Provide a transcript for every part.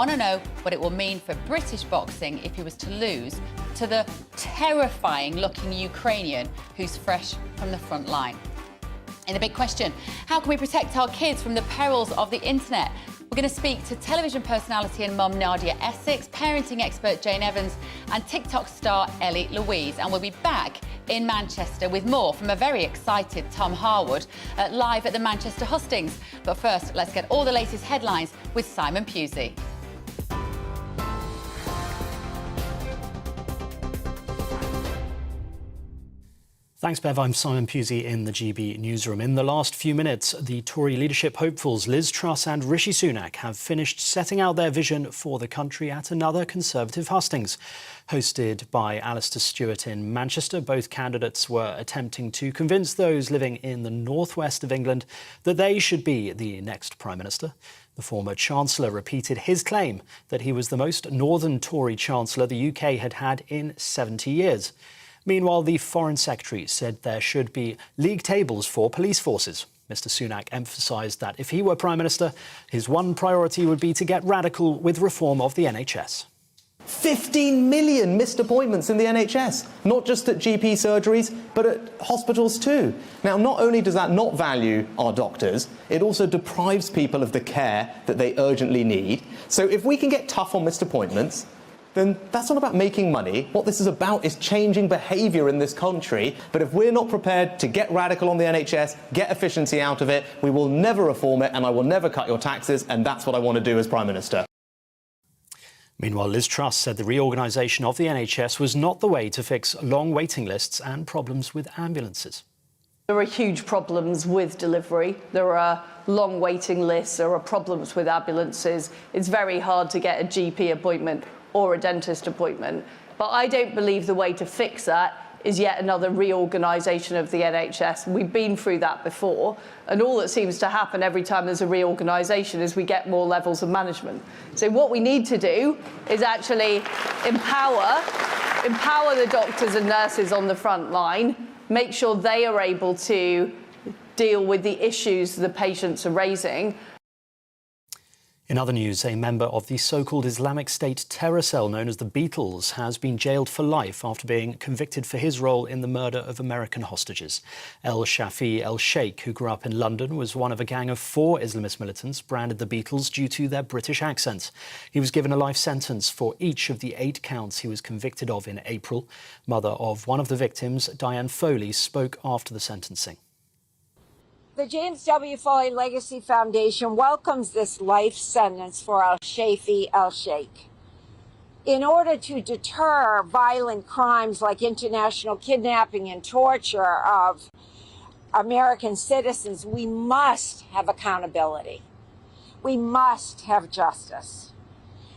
I want to know what it will mean for British boxing if he was to lose to the terrifying-looking Ukrainian who's fresh from the front line. In the big question, how can we protect our kids from the perils of the internet? We're going to speak to television personality and mum Nadia Essex, parenting expert Jane Evans and TikTok star Ellie Louise. And we'll be back in Manchester with more from a very excited Tom Harwood live at the Manchester Hustings. But first, let's get all the latest headlines with Simon Pusey. Thanks, Bev. I'm Simon Pusey in the GB newsroom. In the last few minutes, the Tory leadership hopefuls Liz Truss and Rishi Sunak have finished setting out their vision for the country at another Conservative hustings. Hosted by Alistair Stewart in Manchester, both candidates were attempting to convince those living in the northwest of England that they should be the next Prime Minister. The former Chancellor repeated his claim that he was the most northern Tory Chancellor the UK had had in 70 years. Meanwhile, the Foreign Secretary said there should be league tables for police forces. Mr Sunak emphasised that if he were Prime Minister, his one priority would be to get radical with reform of the NHS. 15 million missed appointments in the NHS, not just at GP surgeries, but at hospitals too. Now, not only does that not value our doctors, it also deprives people of the care that they urgently need. So if we can get tough on missed appointments, then that's not about making money. What this is about is changing behaviour in this country. But if we're not prepared to get radical on the NHS, get efficiency out of it, we will never reform it, and I will never cut your taxes, and that's what I want to do as Prime Minister. Meanwhile, Liz Truss said the reorganisation of the NHS was not the way to fix long waiting lists and problems with ambulances. There are huge problems with delivery. There are long waiting lists. There are problems with ambulances. It's very hard to get a GP appointment or a dentist appointment. But I don't believe the way to fix that is yet another reorganisation of the NHS. We've been through that before, and all that seems to happen every time there's a reorganisation is we get more levels of management. So what we need to do is actually empower the doctors and nurses on the front line, make sure they are able to deal with the issues the patients are raising. In other news, a member of the so-called Islamic State terror cell known as the Beatles has been jailed for life after being convicted for his role in the murder of American hostages. El Shafi El Sheikh, who grew up in London, was one of a gang of 4 Islamist militants branded the Beatles due to their British accents. He was given a life sentence for each of the 8 counts he was convicted of in April. Mother of one of the victims, Diane Foley, spoke after the sentencing. The James W. Foley Legacy Foundation welcomes this life sentence for El Shafi El Sheikh. In order to deter violent crimes like international kidnapping and torture of American citizens, we must have accountability. We must have justice.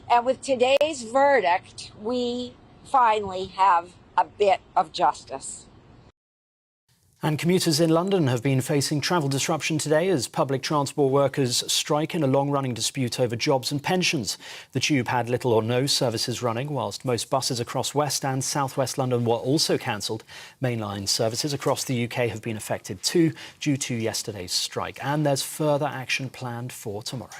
And with today's verdict, we finally have a bit of justice. And commuters in London have been facing travel disruption today as public transport workers strike in a long-running dispute over jobs and pensions. The Tube had little or no services running, whilst most buses across West and South West London were also cancelled. Mainline services across the UK have been affected too due to yesterday's strike. And there's further action planned for tomorrow.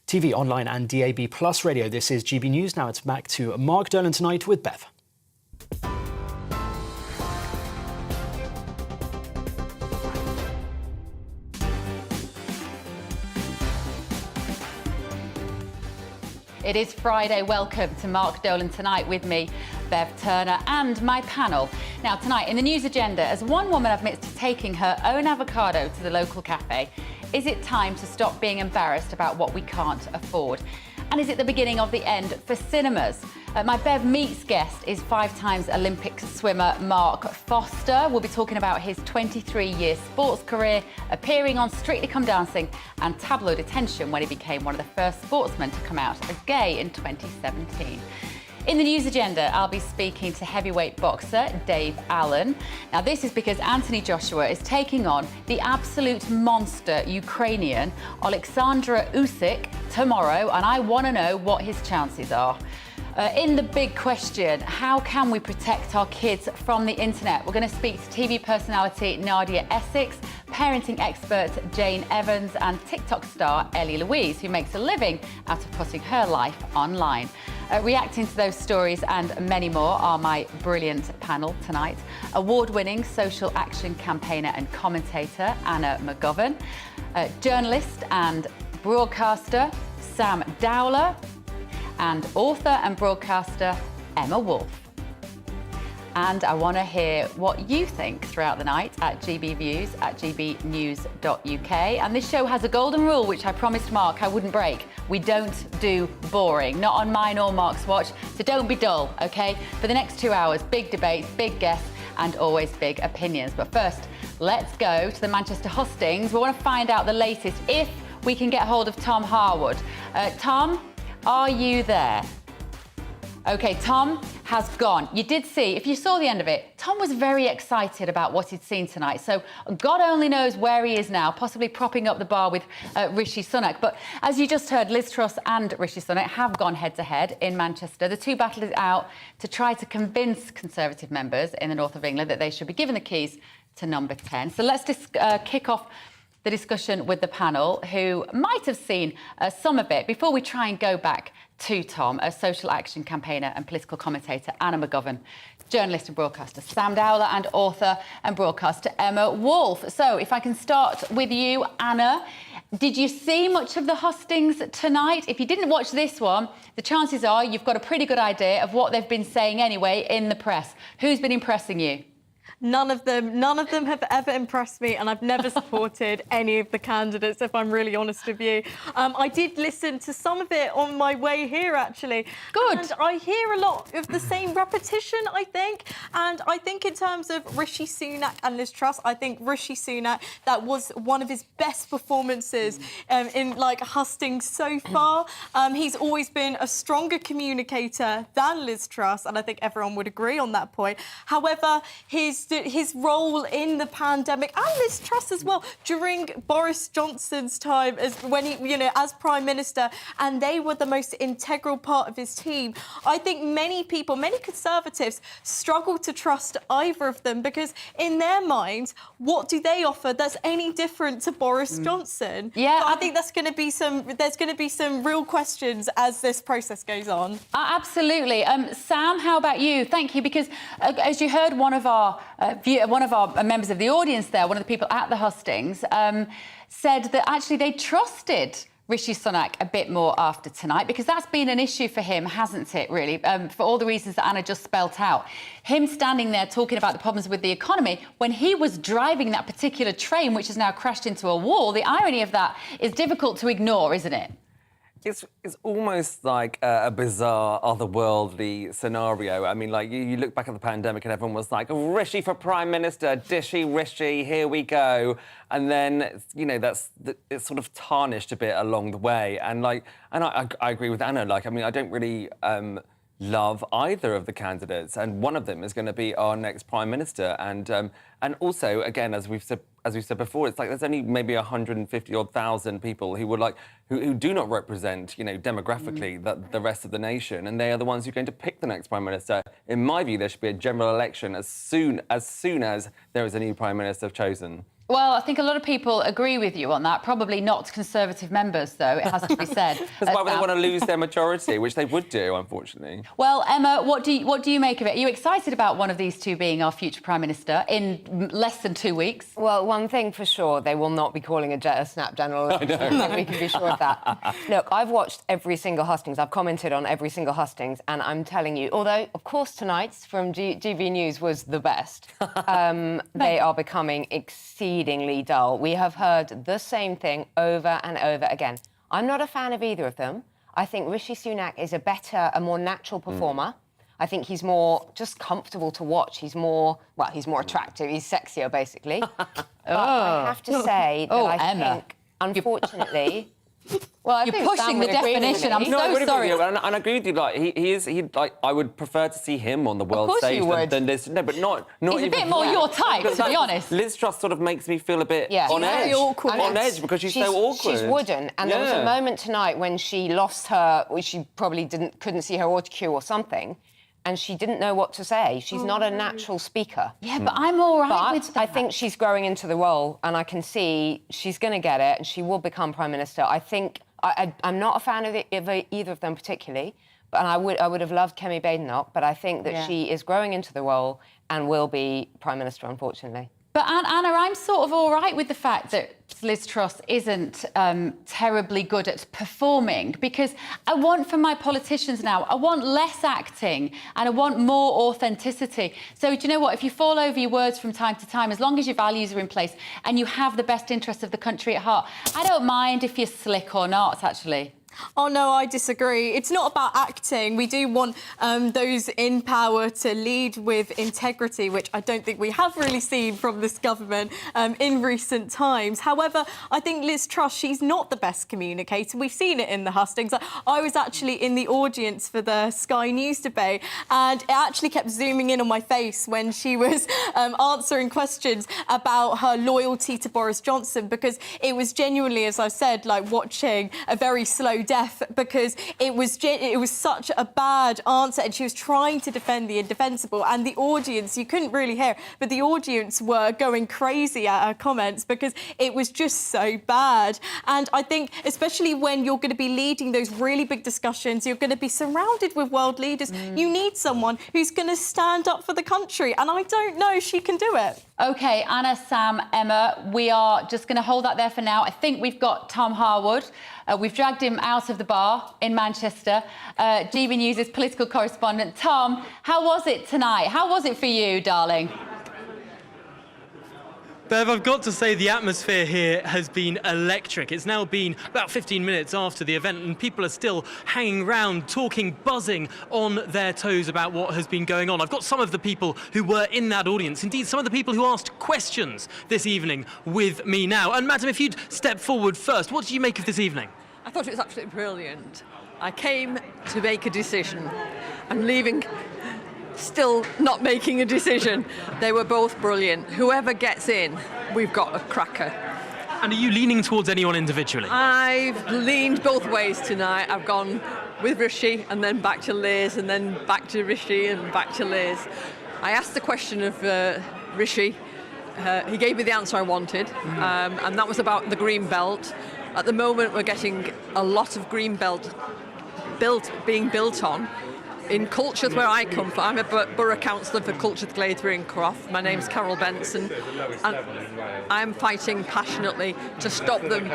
TV, online and DAB+ radio, this is GB News. Now it's back to Mark Dolan tonight with Bev. It is Friday. Welcome to Mark Dolan Tonight with me, Bev Turner, and my panel. Now, tonight in the news agenda, as one woman admits to taking her own avocado to the local cafe, is it time to stop being embarrassed about what we can't afford? And is it the beginning of the end for cinemas? My Bev Meets guest is 5-time Olympic swimmer Mark Foster. We'll be talking about his 23-year sports career, appearing on Strictly Come Dancing and tabloid attention when he became one of the first sportsmen to come out as gay in 2017. In the news agenda, I'll be speaking to heavyweight boxer Dave Allen. Now, this is because Anthony Joshua is taking on the absolute monster Ukrainian Oleksandr Usyk tomorrow, and I want to know what his chances are. In the big question, how can we protect our kids from the internet? We're going to speak to TV personality Nadia Essex, parenting expert Jane Evans and TikTok star Ellie Louise, who makes a living out of putting her life online. Reacting to those stories and many more are my brilliant panel tonight. Award-winning social action campaigner and commentator Anna McGovern, journalist and broadcaster Sam Dowler, and author and broadcaster Emma Wolfe. And I want to hear what you think throughout the night at GBViews, at gbnews.uk. And this show has a golden rule, which I promised Mark I wouldn't break. We don't do boring, not on mine or Mark's watch, so don't be dull, OK? For the next 2 hours, big debates, big guests, and always big opinions. But first, let's go to the Manchester Hustings. We want to find out the latest, if we can get hold of Tom Harwood. Tom, are you there? OK, Tom has gone. You did see, if you saw the end of it, Tom was very excited about what he'd seen tonight. So God only knows where he is now, possibly propping up the bar with Rishi Sunak. But as you just heard, Liz Truss and Rishi Sunak have gone head-to-head in Manchester. The two battled it out to try to convince Conservative members in the north of England that they should be given the keys to number 10. So let's just kick off the discussion with the panel, who might have seen some of it. Before we try and go back to Tom, a social action campaigner and political commentator Anna McGovern, journalist and broadcaster Sam Dowler, and author and broadcaster Emma Wolfe. So if I can start with you, Anna, did you see much of the hustings tonight? If you didn't watch this one, the chances are you've got a pretty good idea of what they've been saying anyway in the press. Who's been impressing you? None of them have ever impressed me, and I've never supported any of the candidates, if I'm really honest with you. I did listen to some of it on my way here, actually. Good. And I hear a lot of the same repetition, I think. And I think in terms of Rishi Sunak and Liz Truss, I think Rishi Sunak, that was one of his best performances in, hustings so far. He's always been a stronger communicator than Liz Truss, and I think everyone would agree on that point. However, his role in the pandemic, and Liz Truss as well, during Boris Johnson's time as as Prime Minister, and they were the most integral part of his team. I think many Conservatives struggle to trust either of them, because in their minds, what do they offer that's any different to Boris Johnson? Yeah, so I think there's going to be some real questions as this process goes on. Absolutely. Sam, how about you? Thank you, because as you heard, one of our members of the audience there, one of the people at the hustings, said that actually they trusted Rishi Sunak a bit more after tonight, because that's been an issue for him, hasn't it, really, for all the reasons that Anna just spelt out. Him standing there talking about the problems with the economy when he was driving that particular train, which has now crashed into a wall. The irony of that is difficult to ignore, isn't it? It's almost like a bizarre, otherworldly scenario. I mean, you look back at the pandemic and everyone was like, Rishi for Prime Minister, dishy Rishi, here we go. And then, it's sort of tarnished a bit along the way. And I agree with Anna. I don't really love either of the candidates, and one of them is going to be our next Prime Minister. And also, again, as we've said before, it's like there's only maybe 150,000 people who do not represent, demographically the rest of the nation, and they are the ones who are going to pick the next Prime Minister. In my view, there should be a general election as soon as there is a new Prime Minister chosen. Well, I think a lot of people agree with you on that. Probably not Conservative members, though, it has to be said. That's why they want to lose their majority, which they would do, unfortunately. Well, Emma, what do you make of it? Are you excited about one of these two being our future Prime Minister in less than 2 weeks? Well, one thing for sure, they will not be calling a snap general election. I think we can be sure of that. Look, I've watched every single hustings. I've commented on every single hustings, and I'm telling you, although, of course, tonight's from GBNews was the best, they are becoming exceedingly dull. We have heard the same thing over and over again. I'm not a fan of either of them. I think Rishi Sunak is a more natural performer. I think he's more just comfortable to watch. He's more attractive. He's sexier, basically. But I have to say that I think, unfortunately, Well, I You're think pushing Sam the would agree with definition. me. I'm No, I so agree with sorry. you, and I agree with you. Like I would prefer to see him on the world course stage you would. than Liz. No, but not He's a even bit more that. your type, Because to be honest. Liz Truss sort of makes me feel a bit Yeah. on She's edge. very awkward. On edge because she's so awkward. She's wooden, and there was a moment tonight when she lost her, she probably couldn't see her auto cue or something, and she didn't know what to say. She's not a natural speaker. Yeah, but I'm all right But with that. I think she's growing into the role, and I can see she's going to get it, and she will become Prime Minister. I think I'm not a fan of either of them particularly, and I would have loved Kemi Badenoch, but I think that she is growing into the role and will be Prime Minister, unfortunately. But Anna, I'm sort of all right with the fact that Liz Truss isn't terribly good at performing, because I want from my politicians now, I want less acting and I want more authenticity. So do you know what? If you fall over your words from time to time, as long as your values are in place and you have the best interests of the country at heart, I don't mind if you're slick or not, actually. Oh, no, I disagree. It's not about acting. We do want those in power to lead with integrity, which I don't think we have really seen from this government in recent times. However, I think Liz Truss, she's not the best communicator. We've seen it in the hustings. I was actually in the audience for the Sky News debate, and it actually kept zooming in on my face when she was answering questions about her loyalty to Boris Johnson, because it was genuinely, as I've said, like watching a very slow death, because it was such a bad answer, and she was trying to defend the indefensible, and the audience, you couldn't really hear, but the audience were going crazy at her comments because it was just so bad. And I think, especially when you're going to be leading those really big discussions, you're going to be surrounded with world leaders, you need someone who's going to stand up for the country, and I don't know if she can do it. OK, Anna, Sam, Emma, we are just going to hold that there for now. I think we've got Tom Harwood. We've dragged him out of the bar in Manchester. GB News' political correspondent. Tom, how was it tonight? How was it for you, darling? Bev, I've got to say the atmosphere here has been electric. It's now been about 15 minutes after the event and people are still hanging around, talking, buzzing on their toes about what has been going on. I've got some of the people who were in that audience, indeed some of the people who asked questions this evening with me now. And Madam, if you'd step forward first, what did you make of this evening? I thought it was absolutely brilliant. I came to make a decision. I'm leaving still not making a decision. They were both brilliant. Whoever gets in, we've got a cracker. And are you leaning towards anyone individually? I've leaned both ways tonight. I've gone with Rishi and then back to Liz and then back to Rishi and back to Liz. I asked the question of Rishi. He gave me the answer I wanted, and that was about the green belt. At the moment, we're getting a lot of green belt being built on. In Culture, where I come from, I'm a borough councillor for Culture, Gladesbury and Croft. My name's Carol Benson, and I'm fighting passionately to stop them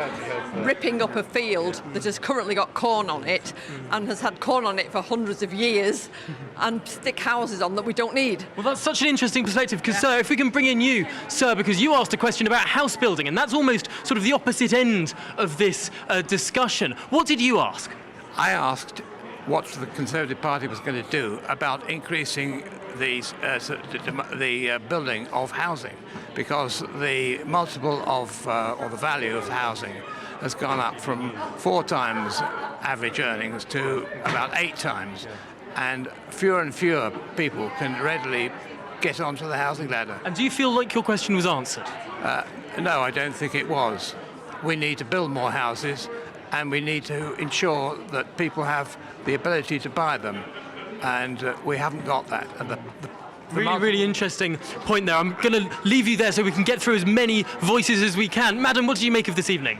ripping up a field that has currently got corn on it and has had corn on it for hundreds of years, and stick houses on that we don't need. Well, that's such an interesting perspective, because, sir, if we can bring in you, sir, because you asked a question about house building, and that's almost sort of the opposite end of this discussion. What did you ask? I asked what the Conservative Party was going to do about increasing the building of housing, because the multiple of or the value of housing has gone up from 4 times average earnings to about 8 times, and fewer people can readily get onto the housing ladder. And do you feel like your question was answered? No, I don't think it was. We need to build more houses, and we need to ensure that people have the ability to buy them, and we haven't got that. And really interesting point there. I'm going to leave you there so we can get through as many voices as we can. Madam, what did you make of this evening?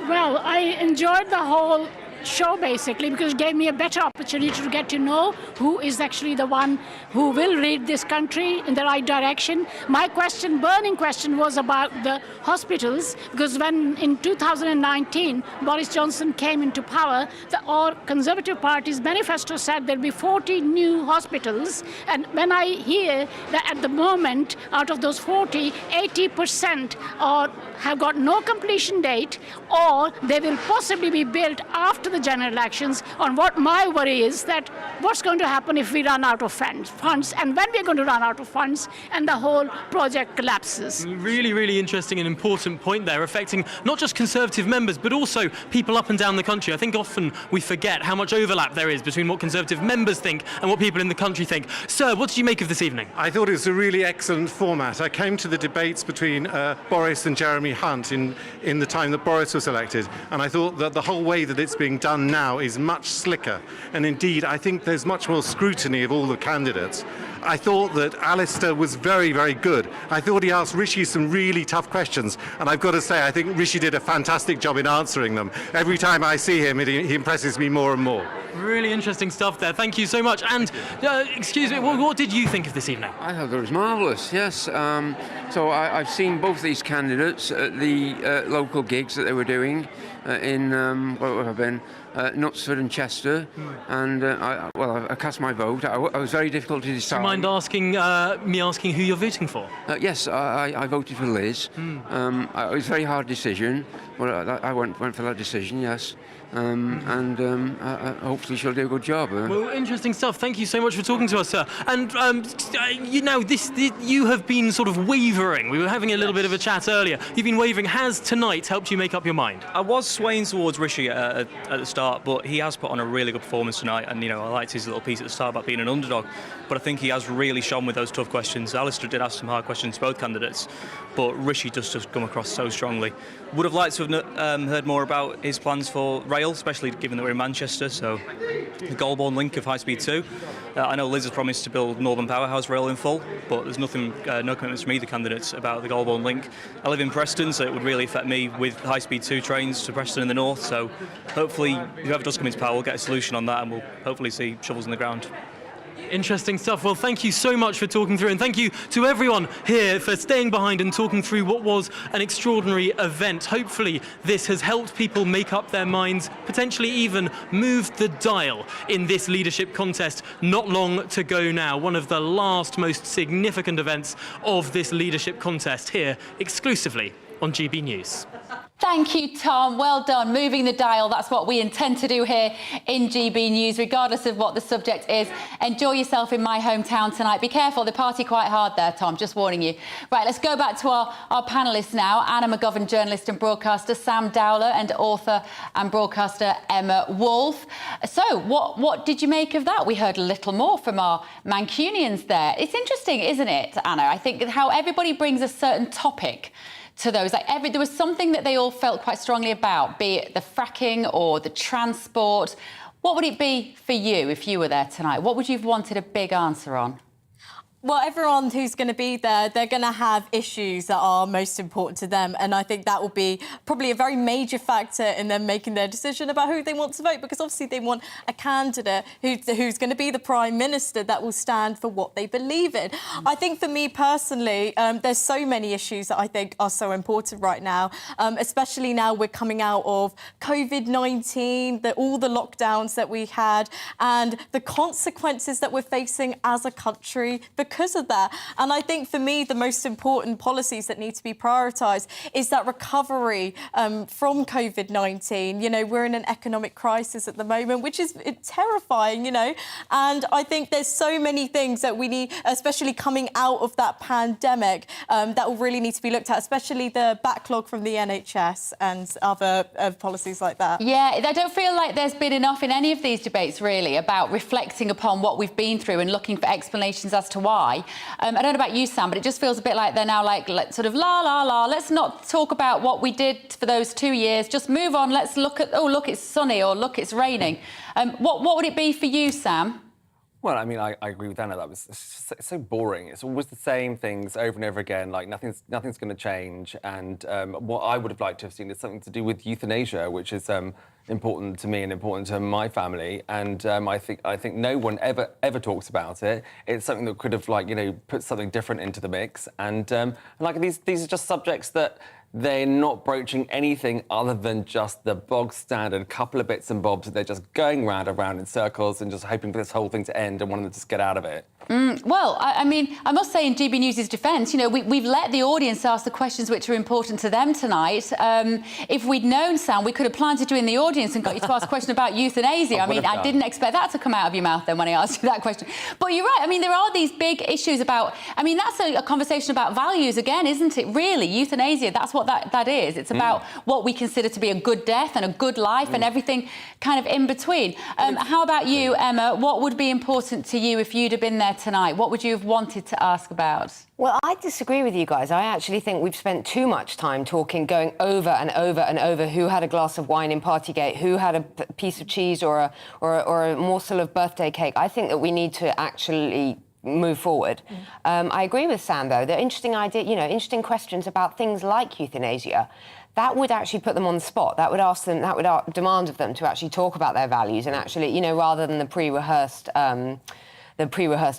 Well, I enjoyed the whole show basically, because it gave me a better opportunity to get to know who is actually the one who will lead this country in the right direction. My burning question was about the hospitals, because when in 2019 Boris Johnson came into power, our Conservative Party's manifesto said there'll be 40 new hospitals, and when I hear that at the moment out of those 40, 80% have got no completion date, or they will possibly be built after the general elections on what my worry is, that what's going to happen if we run out of funds, and when we're going to run out of funds and the whole project collapses. Really, really interesting and important point there, affecting not just Conservative members, but also people up and down the country. I think often we forget how much overlap there is between what Conservative members think and what people in the country think. Sir, what did you make of this evening? I thought it was a really excellent format. I came to the debates between Boris and Jeremy Hunt in the time that Boris was elected, and I thought that the whole way that it's being done now is much slicker, and indeed I think there's much more scrutiny of all the candidates. I thought that Alistair was very, very good. I thought he asked Rishi some really tough questions, and I've got to say I think Rishi did a fantastic job in answering them. Every time I see him, he impresses me more and more. Really interesting stuff there. Thank you so much. And excuse me, what did you think of this evening? I thought it was marvellous, yes. So I've seen both these candidates at the local gigs that they were doing in, where have I been? Knutsford and Chester, and I cast my vote. I was very difficult to decide. Do you mind me asking who you're voting for? Yes, I voted for Liz. It was a very hard decision, but I went for that decision, yes. Hopefully she'll do a good job. Well, interesting stuff. Thank you so much for talking to us, sir. And you have been sort of wavering. We were having a little bit of a chat earlier. You've been wavering. Has tonight helped you make up your mind? I was swaying towards Rishi at the start, but he has put on a really good performance tonight. And I liked his little piece at the start about being an underdog. But I think he has really shone with those tough questions. Alistair did ask some hard questions to both candidates, but Rishi does just come across so strongly. Would have liked to have heard more about his plans for rail, especially given that we're in Manchester. So the Goulburn link of High Speed 2. I know Liz has promised to build Northern Powerhouse rail in full, but there's no commitments from either candidates about the Goulburn link. I live in Preston, so it would really affect me with High Speed 2 trains to Preston in the north. So hopefully, whoever does come into power will get a solution on that, and we'll hopefully see shovels in the ground. Interesting stuff. Well, thank you so much for talking through, and thank you to everyone here for staying behind and talking through what was an extraordinary event. Hopefully this has helped people make up their minds, potentially even moved the dial in this leadership contest. Not long to go now. One of the last most significant events of this leadership contest here exclusively on GB News. Thank you, Tom. Well done. Moving the dial, that's what we intend to do here in GB News, regardless of what the subject is. Enjoy yourself in my hometown tonight. Be careful, they party quite hard there, Tom, just warning you. Right, let's go back to our panellists now. Anna McGovern, journalist and broadcaster, Sam Dowler, and author and broadcaster Emma Wolfe. So, what did you make of that? We heard a little more from our Mancunians there. It's interesting, isn't it, Anna? I think how everybody brings a certain topic to those. Like there was something that they all felt quite strongly about, be it the fracking or the transport. What would it be for you if you were there tonight? What would you have wanted a big answer on? Well, everyone who's going to be there, they're going to have issues that are most important to them. And I think that will be probably a very major factor in them making their decision about who they want to vote, because obviously they want a candidate who's going to be the Prime Minister that will stand for what they believe in. I think for me personally, there's so many issues that I think are so important right now, especially now we're coming out of COVID-19, all the lockdowns that we had and the consequences that we're facing as a country because of that. And I think for me, the most important policies that need to be prioritised is that recovery from COVID-19. We're in an economic crisis at the moment, which is terrifying, and I think there's so many things that we need, especially coming out of that pandemic, that will really need to be looked at, especially the backlog from the NHS and other policies like that. Yeah, I don't feel like there's been enough in any of these debates, really, about reflecting upon what we've been through and looking for explanations as to why. I don't know about you, Sam, but it just feels a bit like they're now like sort of la, la, la. Let's not talk about what we did for those 2 years. Just move on. Let's look at, oh, look, it's sunny, or look, it's raining. What would it be for you, Sam? Well, I mean, I agree with Anna. It's so boring. It's always the same things over and over again. Like nothing's going to change. And what I would have liked to have seen is something to do with euthanasia, which is important to me and important to my family. And I think no one ever talks about it. It's something that could have put something different into the mix. And these are just subjects that they're not broaching anything other than just the bog standard couple of bits and bobs. They're just going round and round in circles and just hoping for this whole thing to end and wanting to just get out of it. Well, I mean, I must say in GB News' defence, you know, we've let the audience ask the questions which are important to them tonight. If we'd known, Sam, we could have planted you in the audience and got you to ask a question about euthanasia. I mean, I didn't expect that to come out of your mouth then when I asked you that question. But you're right. I mean, there are these big issues about, I mean, that's a conversation about values again, isn't it? Really, euthanasia, that's what that is. It's about what we consider to be a good death and a good life and everything kind of in between. How about you, Emma? What would be important to you if you'd have been there tonight? What would you have wanted to ask about? Well, I disagree with you guys. I actually think we've spent too much time going over and over and over who had a glass of wine in Partygate, who had a piece of cheese or a morsel of birthday cake. I think that we need to actually move forward. I agree with Sam, though. The interesting idea, you know, interesting questions about things like euthanasia. That would actually put them on the spot. That would ask them, that would demand of them to actually talk about their values and actually, you know, rather than the pre-rehearsed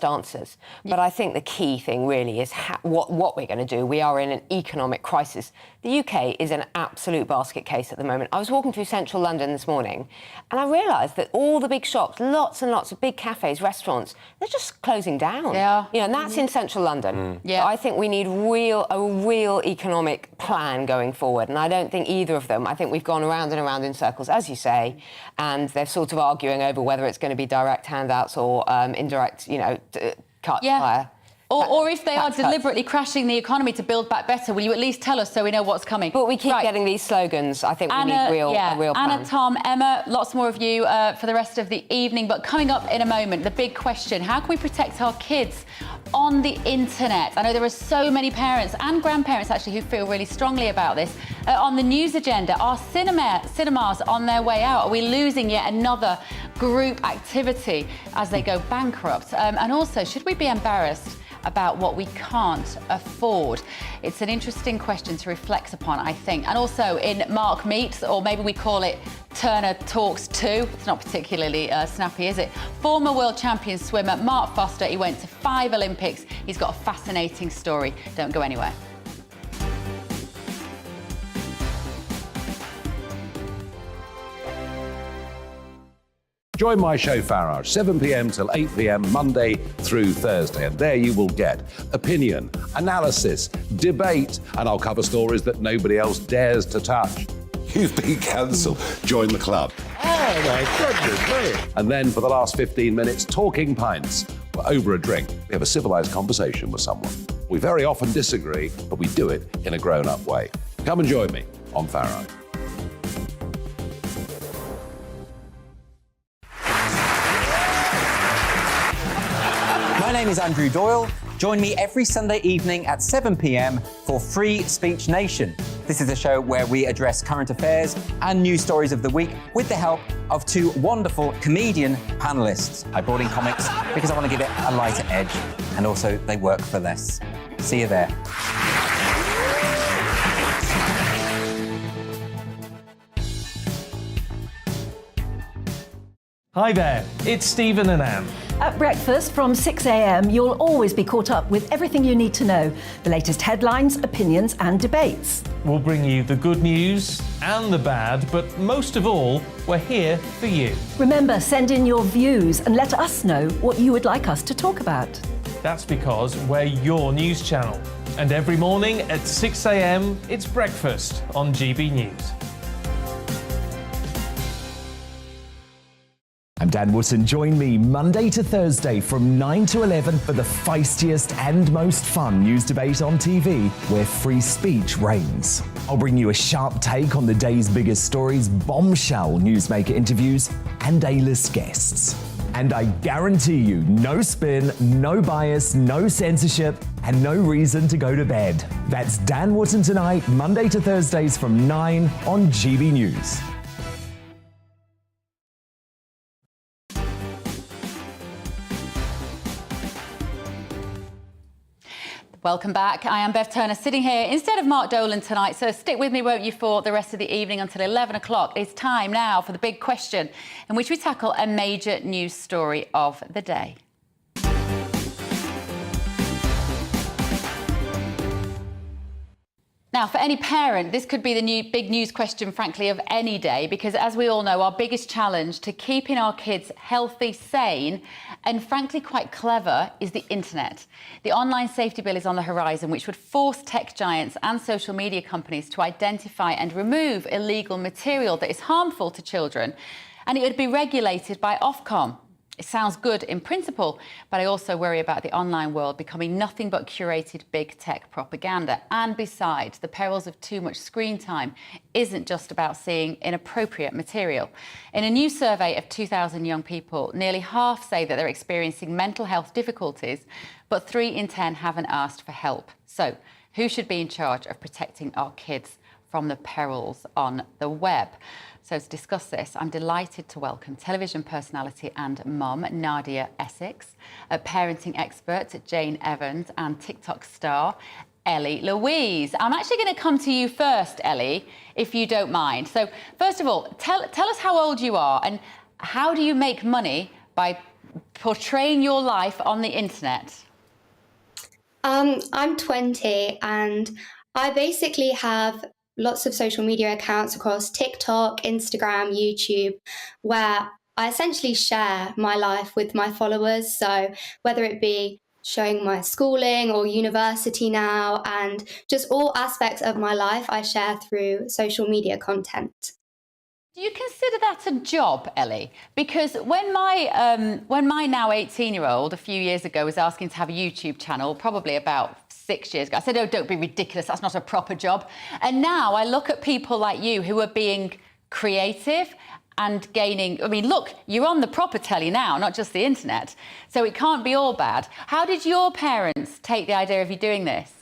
answers. But I think the key thing really is what we're going to do. We are in an economic crisis. The UK is an absolute basket case at the moment. I was walking through central London this morning and I realised that all the big shops, lots and lots of big cafes, restaurants, they're just closing down. Yeah. You know, and that's in central London. Yeah. So I think we need a real economic plan going forward. And I don't think either of them, I think we've gone around and around in circles, as you say, and they're sort of arguing over whether it's going to be direct handouts or indirect, you know, cut fire. Or if they are deliberately crashing the economy to build back better, will you at least tell us so we know what's coming? But we keep getting these slogans. I think we need a real plan. Anna, Tom, Emma, lots more of you for the rest of the evening. But coming up in a moment, the big question, how can we protect our kids on the internet? I know there are so many parents and grandparents, actually, who feel really strongly about this. On the news agenda, are cinemas on their way out? Are we losing yet another group activity as they go bankrupt? And also, should we be embarrassed about what we can't afford? It's an interesting question to reflect upon, I think. And also in Mark Meets, or maybe we call it Turner Talks 2. It's not particularly snappy, is it? Former world champion swimmer Mark Foster, he went to 5 Olympics. He's got a fascinating story. Don't go anywhere. Join my show Farage, 7 p.m. till 8 p.m. Monday through Thursday, and there you will get opinion, analysis, debate, and I'll cover stories that nobody else dares to touch. You've been cancelled. Join the club. Oh my goodness me. And then for the last 15 minutes, talking pints. We're over a drink. We have a civilised conversation with someone. We very often disagree, but we do it in a grown-up way. Come and join me on Farage. My name is Andrew Doyle. Join me every Sunday evening at 7 p.m. for Free Speech Nation. This is a show where we address current affairs and news stories of the week with the help of 2 wonderful comedian panellists. I brought in comics because I want to give it a lighter edge, and also they work for less. See you there. Hi there, it's Stephen and Anne. At breakfast from 6 a.m, you'll always be caught up with everything you need to know, the latest headlines, opinions and debates. We'll bring you the good news and the bad, but most of all, we're here for you. Remember, send in your views and let us know what you would like us to talk about. That's because we're your news channel. And every morning at 6 a.m, it's breakfast on GB News. I'm Dan Wootton. Join me Monday to Thursday from 9 to 11 for the feistiest and most fun news debate on TV, where free speech reigns. I'll bring you a sharp take on the day's biggest stories, bombshell newsmaker interviews, and A-list guests. And I guarantee you, no spin, no bias, no censorship, and no reason to go to bed. That's Dan Wootton Tonight, Monday to Thursdays from 9 on GB News. Welcome back. I am Bev Turner, sitting here instead of Mark Dolan tonight, so stick with me, won't you, for the rest of the evening until 11 o'clock. It's time now for the big question, in which we tackle a major news story of the day. Now, for any parent, this could be the new big news question, frankly, of any day, because as we all know, our biggest challenge to keeping our kids healthy, sane, and frankly quite clever is the internet. The online safety bill is on the horizon, which would force tech giants and social media companies to identify and remove illegal material that is harmful to children, and it would be regulated by Ofcom. It sounds good in principle, but I also worry about the online world becoming nothing but curated big tech propaganda. And besides, the perils of too much screen time isn't just about seeing inappropriate material. In a new survey of 2,000 young people, nearly half say that they're experiencing mental health difficulties, but 3 in 10 haven't asked for help. So, who should be in charge of protecting our kids from the perils on the web? So to discuss this, I'm delighted to welcome television personality and mum Nadia Essex, a parenting expert Jane Evans, and TikTok star Ellie Louise. I'm actually going to come to you first, Ellie, if you don't mind. So first of all, tell us how old you are and how do you make money by portraying your life on the internet? I'm 20 and I basically have lots of social media accounts across TikTok, Instagram, YouTube, where I essentially share my life with my followers. So whether it be showing my schooling or university now, and just all aspects of my life I share through social media content. Do you consider that a job, Ellie? Because when my now 18-year-old a few years ago was asking to have a YouTube channel, probably about 6 years ago, I said, oh, don't be ridiculous, that's not a proper job. And now I look at people like you who are being creative and gaining, I mean, look, you're on the proper telly now, not just the internet. So it can't be all bad. How did your parents take the idea of you doing this?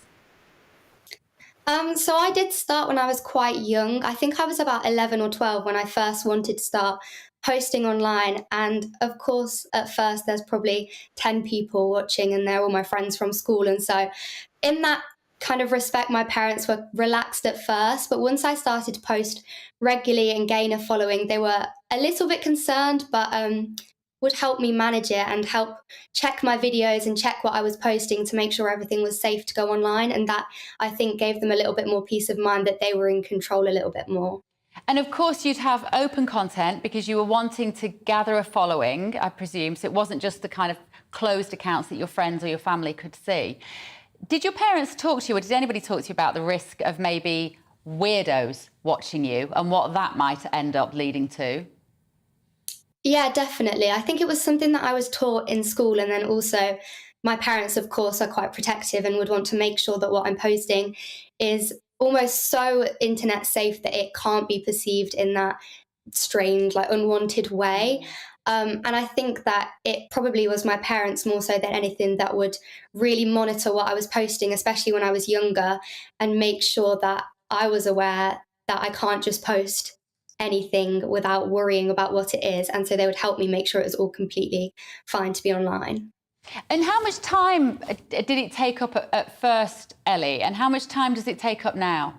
So I did start when I was quite young. I think I was about 11 or 12 when I first wanted to start posting online. And of course, at first, there's probably 10 people watching and they're all my friends from school. And so in that kind of respect, my parents were relaxed at first. But once I started to post regularly and gain a following, they were a little bit concerned, but would help me manage it and help check my videos and check what I was posting to make sure everything was safe to go online. And that, I think, gave them a little bit more peace of mind that they were in control a little bit more. And of course, you'd have open content because you were wanting to gather a following, I presume. So it wasn't just the kind of closed accounts that your friends or your family could see. Did your parents talk to you, or did anybody talk to you about the risk of maybe weirdos watching you and what that might end up leading to? Yeah, definitely. I think it was something that I was taught in school, and then also my parents, of course, are quite protective and would want to make sure that what I'm posting is almost so internet safe that it can't be perceived in that strange, like unwanted way. And I think that it probably was my parents more so than anything that would really monitor what I was posting, especially when I was younger, and make sure that I was aware that I can't just post anything without worrying about what it is. And so they would help me make sure it was all completely fine to be online. And how much time did it take up at first, Ellie? And how much time does it take up now?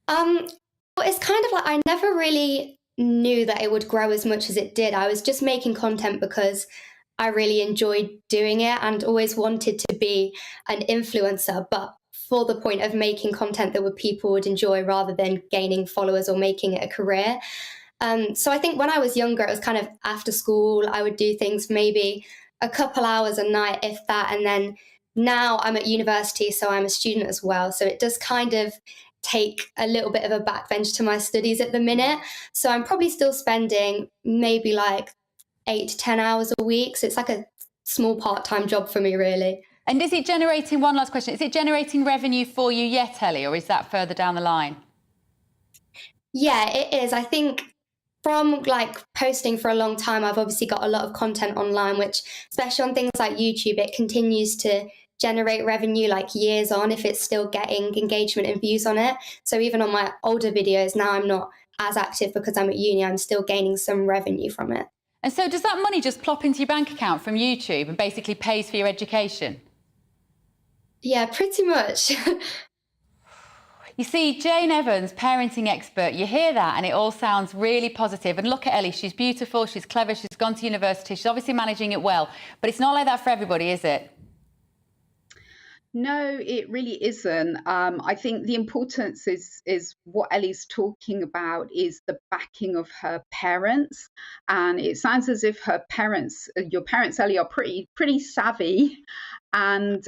It's kind of like I never really knew that it would grow as much as it did. I was just making content because I really enjoyed doing it and always wanted to be an influencer, but for the point of making content that people would enjoy rather than gaining followers or making it a career. So I think when I was younger, it was kind of after school, I would do things maybe a couple hours a night, if that. And then now I'm at university, so I'm a student as well. So it does kind of take a little bit of a backbench to my studies at the minute. So I'm probably still spending maybe like 8 to 10 hours a week. So it's like a small part-time job for me, really. And is it generating, one last question, is it generating revenue for you yet, Ellie, or is that further down the line? Yeah, it is. I think from like posting for a long time, I've obviously got a lot of content online, which especially on things like YouTube, it continues to generate revenue like years on if it's still getting engagement and views on it. So even on my older videos, now I'm not as active because I'm at uni, I'm still gaining some revenue from it. And so does that money just plop into your bank account from YouTube and basically pays for your education? Yeah, pretty much. You see, Jane Evans, parenting expert, you hear that and it all sounds really positive. And look at Ellie, she's beautiful, she's clever, she's gone to university, she's obviously managing it well. But it's not like that for everybody, is it? No, it really isn't. I think the importance is what Ellie's talking about is the backing of her parents, and it sounds as if her parents, your parents, Ellie, are pretty savvy, and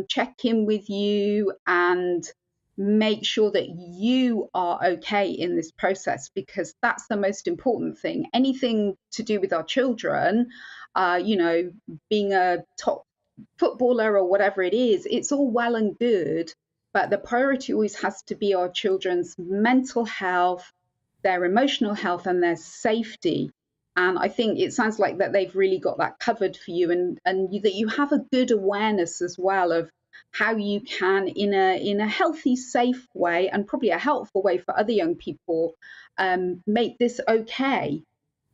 check in with you and make sure that you are okay in this process, because that's the most important thing. Anything to do with our children, being a top footballer or whatever it is, it's all well and good, but the priority always has to be our children's mental health, their emotional health, and their safety. And I think it sounds like that they've really got that covered for you, and that you have a good awareness as well of how you can, in a healthy, safe way, and probably a helpful way for other young people, make this okay.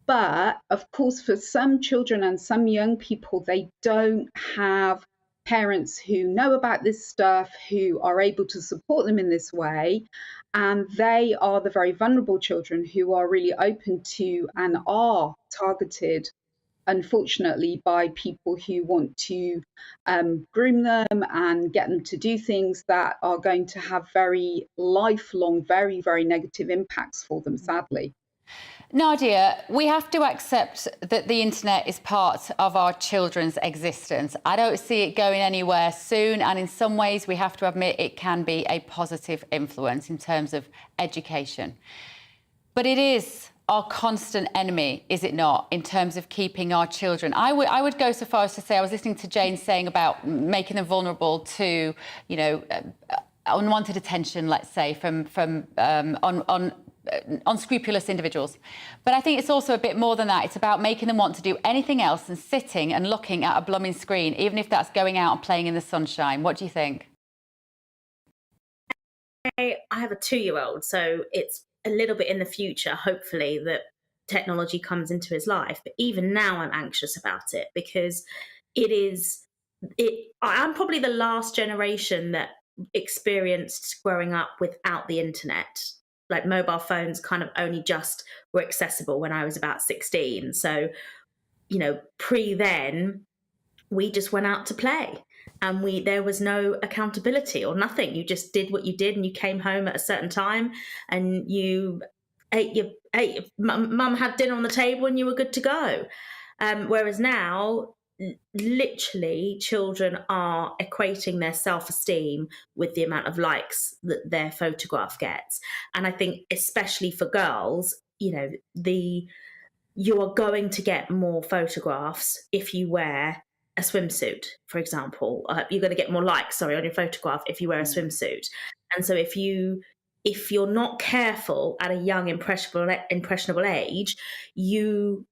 But of course, for some children and some young people, they don't have parents who know about this stuff, who are able to support them in this way. And they are the very vulnerable children who are really open to and are targeted, unfortunately, by people who want to groom them and get them to do things that are going to have very lifelong, very, very negative impacts for them, sadly. Nadia, we have to accept that the internet is part of our children's existence. I don't see it going anywhere soon, and in some ways we have to admit it can be a positive influence in terms of education. But it is our constant enemy, is it not, in terms of keeping our children? I would go so far as to say, I was listening to Jane saying about making them vulnerable to, unwanted attention, let's say, from unscrupulous individuals. But I think it's also a bit more than that. It's about making them want to do anything else than sitting and looking at a blooming screen, even if that's going out and playing in the sunshine. What do you think? I have a 2-year-old, so it's a little bit in the future, hopefully, that technology comes into his life. But even now I'm anxious about it, because I'm probably the last generation that experienced growing up without the internet. Like, mobile phones kind of only just were accessible when I was about 16. So, pre then, we just went out to play, and there was no accountability or nothing. You just did what you did, and you came home at a certain time, and you ate mum had dinner on the table, and you were good to go. Whereas now, literally, children are equating their self-esteem with the amount of likes that their photograph gets. And I think, especially for girls, you are going to get more photographs if you wear a swimsuit, for example. You're going to get more likes, on your photograph if you wear a swimsuit. And so if you're not careful at a young, impressionable age, you'll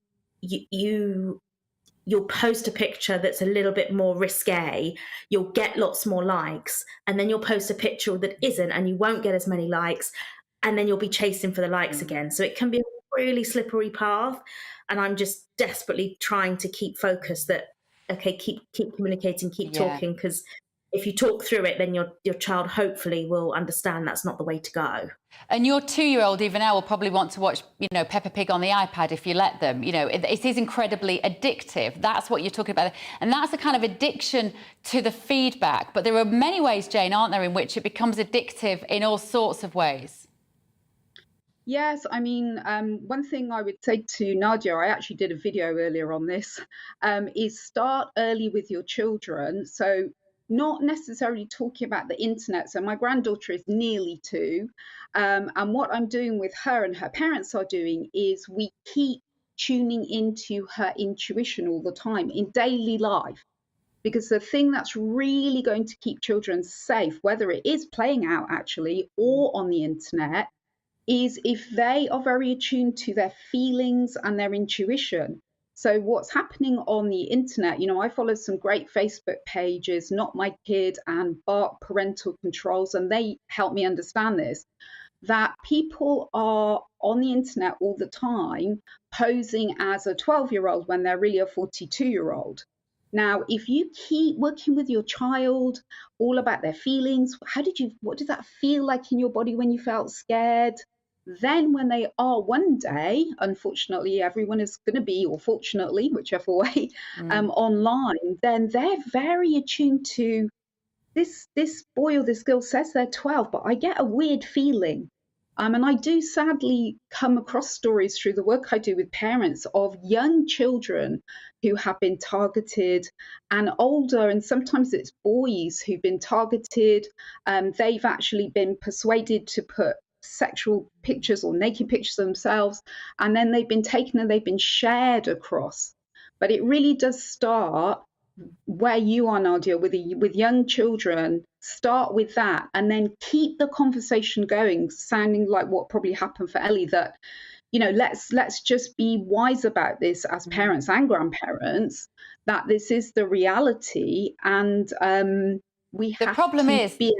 post a picture that's a little bit more risque, you'll get lots more likes, and then you'll post a picture that isn't, and you won't get as many likes, and then you'll be chasing for the likes again. So it can be a really slippery path, and I'm just desperately trying to keep focused that, okay, keep communicating, keep talking, because if you talk through it, then your child hopefully will understand that's not the way to go. And your 2-year-old even now will probably want to watch, Peppa Pig on the iPad if you let them. It is incredibly addictive. That's what you're talking about. And that's a kind of addiction to the feedback. But there are many ways, Jane, aren't there, in which it becomes addictive in all sorts of ways? Yes, I mean, one thing I would say to Nadia, I actually did a video earlier on this, is start early with your children. So not necessarily talking about the internet. So my granddaughter is nearly 2. And what I'm doing with her, and her parents are doing, is we keep tuning into her intuition all the time in daily life. Because the thing that's really going to keep children safe, whether it is playing out actually or on the internet, is if they are very attuned to their feelings and their intuition. So what's happening on the internet, I follow some great Facebook pages, Not My Kid and Bark Parental Controls, and they help me understand this, that people are on the internet all the time posing as a 12-year-old when they're really a 42-year-old. Now, if you keep working with your child all about their feelings, what did that feel like in your body when you felt scared? Then when they are one day, unfortunately, everyone is going to be, or fortunately, whichever way, online, then they're very attuned to this boy or this girl says they're 12, but I get a weird feeling. And I do sadly come across stories through the work I do with parents of young children who have been targeted, and older, and sometimes it's boys who've been targeted. They've actually been persuaded to put sexual pictures or naked pictures of themselves, and then they've been taken and they've been shared across. But it really does start where you are, Nadia, with young children. Start with that, and then keep the conversation going, sounding like what probably happened for Ellie, that, you know, let's just be wise about this as parents and grandparents, that this is the reality, and we have to be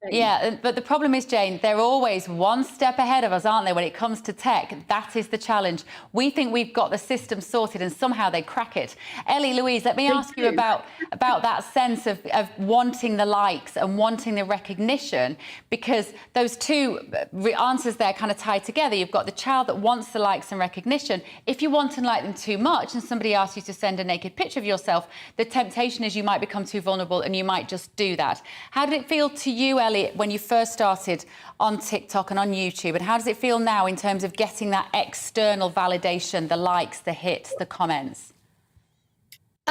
Yeah, but the problem is, Jane, they're always one step ahead of us, aren't they, when it comes to tech? That is the challenge. We think we've got the system sorted and somehow they crack it. Ellie, Louise, let me ask you about that sense of wanting the likes and wanting the recognition, because those two answers there kind of tie together. You've got the child that wants the likes and recognition. If you want to like them too much and somebody asks you to send a naked picture of yourself, the temptation is you might become too vulnerable and you might just do that. How did it feel to you, Ellie, when you first started on TikTok and on YouTube, and how does it feel now in terms of getting that external validation, the likes, the hits, the comments?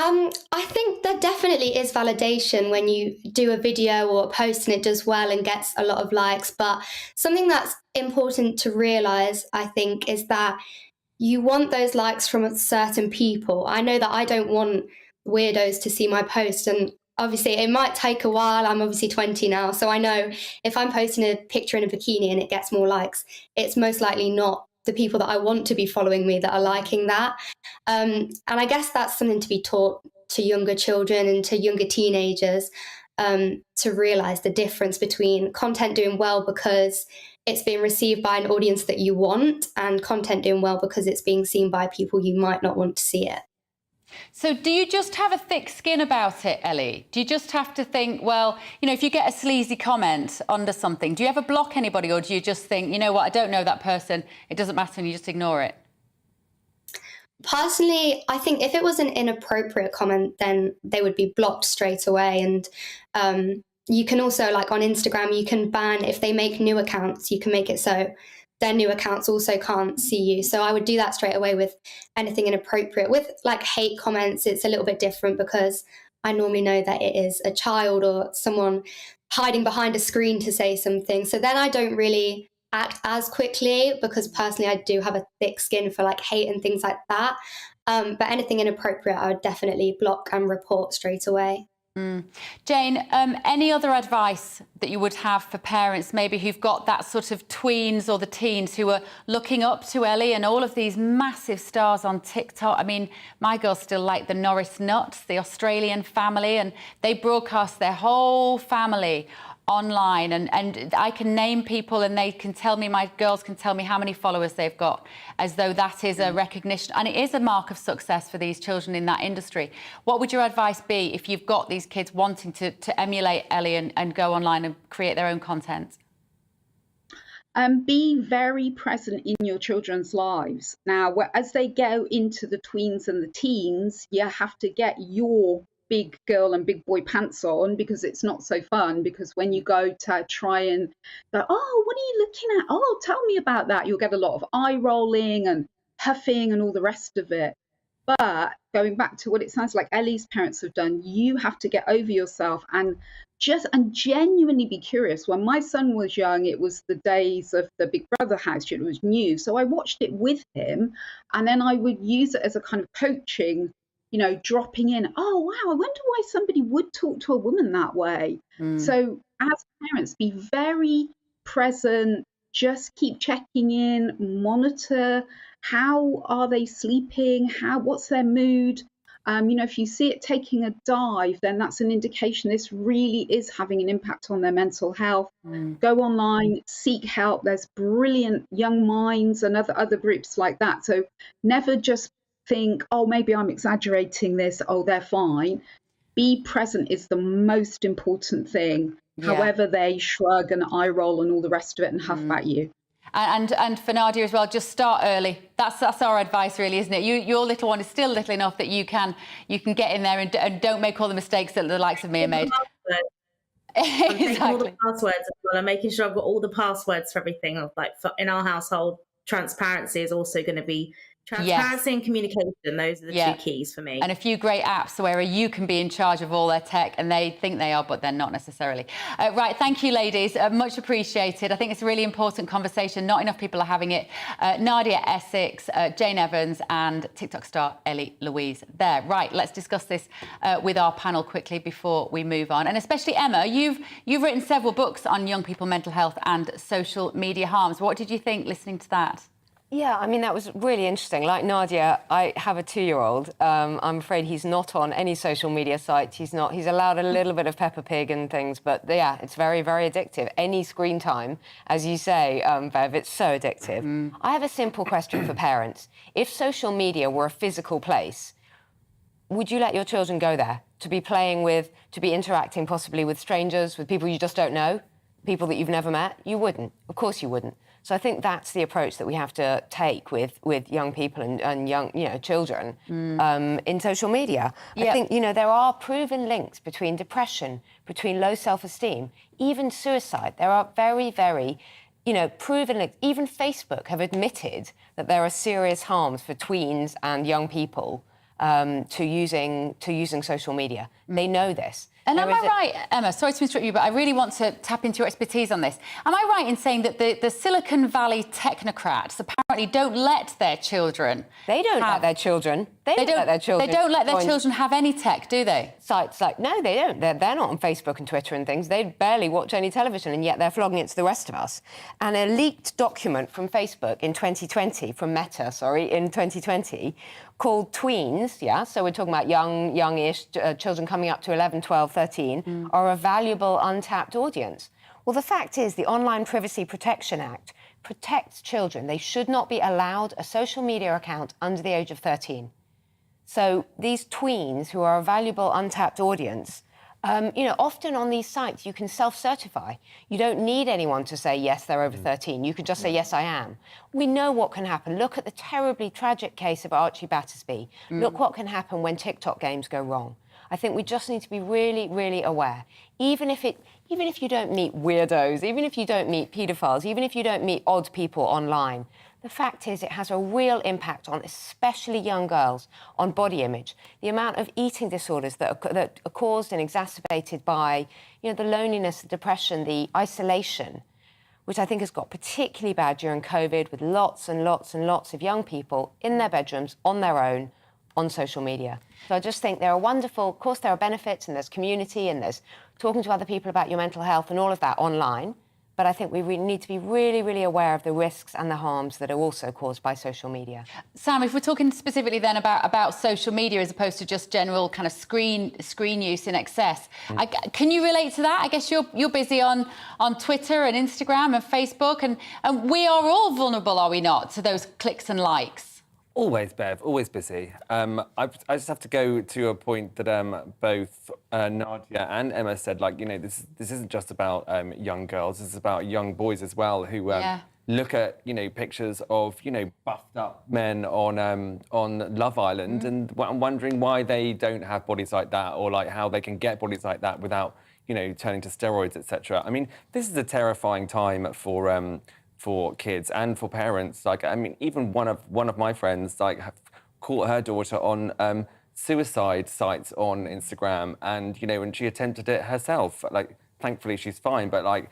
I think there definitely is validation when you do a video or a post and it does well and gets a lot of likes, but something that's important to realise, I think, is that you want those likes from certain people. I know that I don't want weirdos to see my post, and obviously, it might take a while. I'm obviously 20 now, so I know if I'm posting a picture in a bikini and it gets more likes, it's most likely not the people that I want to be following me that are liking that. And I guess that's something to be taught to younger children and to younger teenagers, to realise the difference between content doing well because it's being received by an audience that you want, and content doing well because it's being seen by people you might not want to see it. So do you just have a thick skin about it, Ellie? Do you just have to think, well, you know, if you get a sleazy comment under something, do you ever block anybody, or do you just think, you know what, I don't know that person, it doesn't matter, and you just ignore it? Personally, I think if it was an inappropriate comment, then they would be blocked straight away. And you can also, like on Instagram, you can ban, if they make new accounts, you can make it so their new accounts also can't see you. So I would do that straight away with anything inappropriate. With like hate comments, it's a little bit different because I normally know that it is a child or someone hiding behind a screen to say something. So then I don't really act as quickly, because personally I do have a thick skin for like hate and things like that. But anything inappropriate, I would definitely block and report straight away. Jane, any other advice that you would have for parents maybe who've got that sort of tweens or the teens who are looking up to Ellie and all of these massive stars on TikTok? I mean, my girls still like the Norris Nuts, the Australian family, and they broadcast their whole family online, and I can name people and they can tell me, my girls can tell me how many followers they've got, as though that is a recognition, and it is a mark of success for these children in that industry. What would your advice be if you've got these kids wanting to emulate Ellie and go online and create their own content? Be very present in your children's lives. Now, as they go into the tweens and the teens, you have to get your big girl and big boy pants on, because it's not so fun. Because when you go to try and go, oh, what are you looking at? Oh, tell me about that, you'll get a lot of eye rolling and huffing and all the rest of it. But going back to what it sounds like Ellie's parents have done, you have to get over yourself and genuinely be curious. When my son was young, it was the days of the Big Brother house. It was new, so I watched it with him, and then I would use it as a kind of coaching, you know, dropping in, oh, wow, I wonder why somebody would talk to a woman that way. So as parents, be very present, just keep checking in, monitor, how are they sleeping, what's their mood. You know, if you see it taking a dive, then that's an indication this really is having an impact on their mental health. Go online, seek help. There's brilliant Young Minds and other groups like that. So never just think, oh, maybe I'm exaggerating this, oh, they're fine. Be present is the most important thing. Yeah. However they shrug and eye roll and all the rest of it and huff at you. And for Nadia as well, just start early. That's our advice, really, isn't it? Your little one is still little enough that you can get in there and don't make all the mistakes that the likes of me have made. I'm taking all the passwords as well. I'm making sure I've got all the passwords for everything. In our household, transparency is also going to be transparency and communication. Those are the two keys for me. And a few great apps where you can be in charge of all their tech, and they think they are, but they're not necessarily. Right, thank you, ladies. Much appreciated. I think it's a really important conversation. Not enough people are having it. Nadia Essex, Jane Evans, and TikTok star Ellie Louise there. Right, let's discuss this with our panel quickly before we move on. And especially Emma, you've written several books on young people, mental health and social media harms. What did you think listening to that? Yeah, I mean, that was really interesting. Like Nadia, I have a 2-year-old. I'm afraid he's not on any social media sites. He's allowed a little bit of Peppa Pig and things, but yeah, it's very, very addictive. Any screen time, as you say, Bev, it's so addictive. I have a simple question for parents. If social media were a physical place, would you let your children go there to be playing with, to be interacting possibly with strangers, with people you just don't know, people that you've never met? You wouldn't. Of course you wouldn't. So I think that's the approach that we have to take with young people and young children in social media. I think there are proven links between depression, between low self-esteem, even suicide. There are very, very proven links. Even Facebook have admitted that there are serious harms for tweens and young people to using social media. They know this. And am I right, Emma, sorry to interrupt you, but I really want to tap into your expertise on this. Am I right in saying that the Silicon Valley technocrats apparently don't let their children... They don't let their children. They don't let their children... They don't let their children have any tech, do they? Sites like... No, they don't. They're not on Facebook and Twitter and things. They barely watch any television, and yet they're flogging it to the rest of us. And a leaked document from Facebook in 2020, from Meta, in 2020, called Tweens, so we're talking about youngish children coming up to 11, 12, 13, are a valuable untapped audience. Well, the fact is the Online Privacy Protection Act protects children. They should not be allowed a social media account under the age of 13. So these tweens, who are a valuable untapped audience, often on these sites you can self-certify. You don't need anyone to say, yes, they're over 13. You could just say, yes, I am. We know what can happen. Look at the terribly tragic case of Archie Battersby. Look what can happen when TikTok games go wrong. I think we just need to be really, really aware. Even if you don't meet weirdos, even if you don't meet paedophiles, even if you don't meet odd people online, the fact is it has a real impact on especially young girls, on body image. The amount of eating disorders that are caused and exacerbated by the loneliness, the depression, the isolation, which I think has got particularly bad during COVID, with lots and lots and lots of young people in their bedrooms, on their own, on social media. So I just think there are wonderful, of course there are benefits, and there's community, and there's talking to other people about your mental health and all of that online. But I think we need to be really, really aware of the risks and the harms that are also caused by social media. Sam, if we're talking specifically then about social media as opposed to just general kind of screen use in excess, can you relate to that? I guess you're busy on Twitter and Instagram and Facebook, and we are all vulnerable, are we not, to those clicks and likes? Always, Bev, always busy. I just have to go to a point that both Nadia and Emma said, this isn't just about young girls, this is about young boys as well, who look at, pictures of, buffed up men on Love Island and wondering why they don't have bodies like that, or how they can get bodies like that without, turning to steroids, etc. I mean, this is a terrifying time for kids and for parents. Even one of my friends have caught her daughter on suicide sites on Instagram, and and she attempted it herself. Thankfully she's fine, but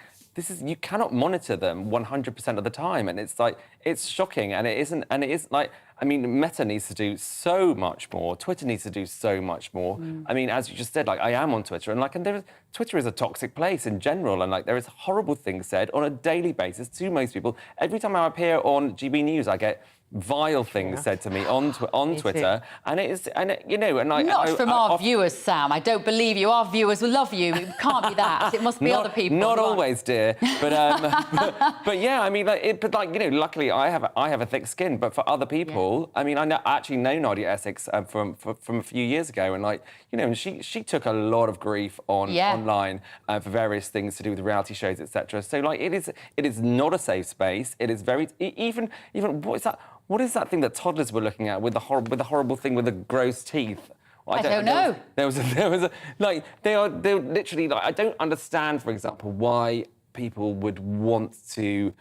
you cannot monitor them 100% of the time, and it's shocking, and it isn't, and it is Meta needs to do so much more. Twitter needs to do so much more. I mean, as you just said, I am on Twitter, and Twitter is a toxic place in general, and there is horrible things said on a daily basis to most people. Every time I appear on GBNews, I get vile things said to me on Twitter, and it is, not from our viewers, Sam. I don't believe you. Our viewers will love you. It can't be that. It must be other people. Not always, dear. But yeah, luckily I have a thick skin. But for other people, I actually know Nadia Essex from a few years ago, and and she took a lot of grief online for various things to do with reality shows, etc. So it is not a safe space. It is very even what is that? What is that thing that toddlers were looking at with the horrible thing with the gross teeth? I don't know. There was like they're literally like I don't understand, for example, why people would want to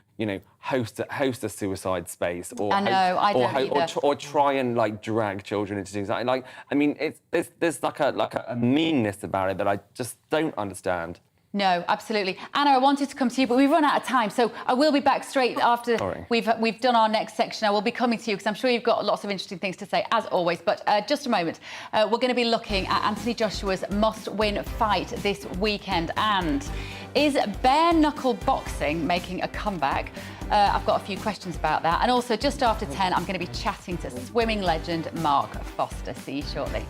host a suicide space or or try and like drag children into doing something. Like I mean, there's like a meanness about it that I just don't understand. No, absolutely. Anna, I wanted to come to you, but we've run out of time, so I will be back straight after we've done our next section. I will be coming to you because I'm sure you've got lots of interesting things to say, as always. But just a moment, we're going to be looking at Anthony Joshua's must-win fight this weekend. And is bare knuckle boxing making a comeback? I've got a few questions about that. And also, just after 10, I'm going to be chatting to swimming legend Mark Foster. See you shortly.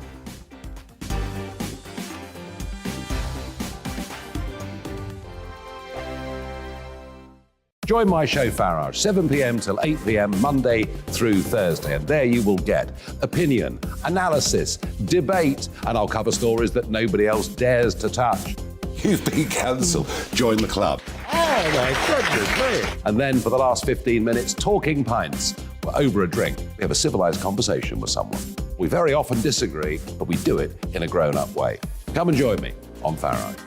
Join my show Farage, 7 p.m. till 8 p.m. Monday through Thursday. And there you will get opinion, analysis, debate, and I'll cover stories that nobody else dares to touch. You've been cancelled. Join the club. Oh, my goodness me. And then for the last 15 minutes, talking pints. We're over a drink. We have a civilised conversation with someone. We very often disagree, but we do it in a grown-up way. Come and join me on Farage.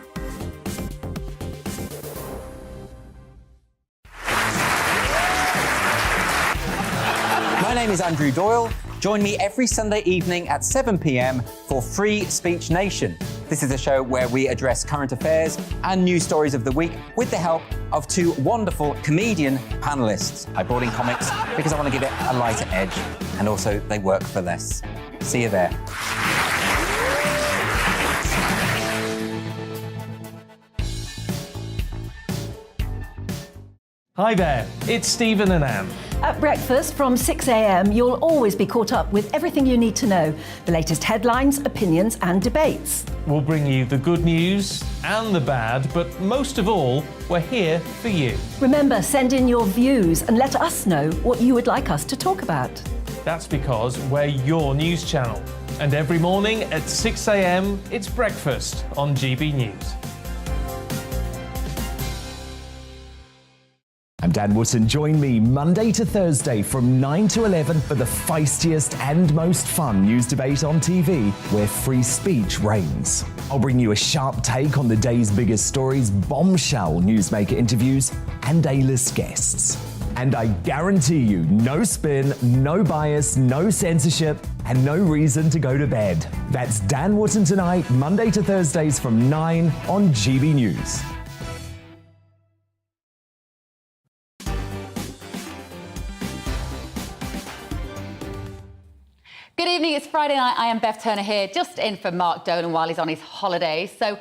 My name is Andrew Doyle. Join me every Sunday evening at 7 p.m. for Free Speech Nation. This is a show where we address current affairs and news stories of the week with the help of two wonderful comedian panellists. I brought in comics because I want to give it a lighter edge, and also they work for less. See you there. Hi there, it's Stephen and Anne. At breakfast from 6 a.m, you'll always be caught up with everything you need to know, the latest headlines, opinions and debates. We'll bring you the good news and the bad, but most of all, we're here for you. Remember, send in your views and let us know what you would like us to talk about. That's because we're your news channel. And every morning at 6 a.m, it's breakfast on GB News. I'm Dan Wootton. Join me Monday to Thursday from 9 to 11 for the feistiest and most fun news debate on TV, where free speech reigns. I'll bring you a sharp take on the day's biggest stories, bombshell newsmaker interviews, and A-list guests. And I guarantee you, no spin, no bias, no censorship, and no reason to go to bed. That's Dan Wootton Tonight, Monday to Thursdays from 9 on GB News. Good evening, it's Friday night. I am Bev Turner here, just in for Mark Dolan while he's on his holidays. So,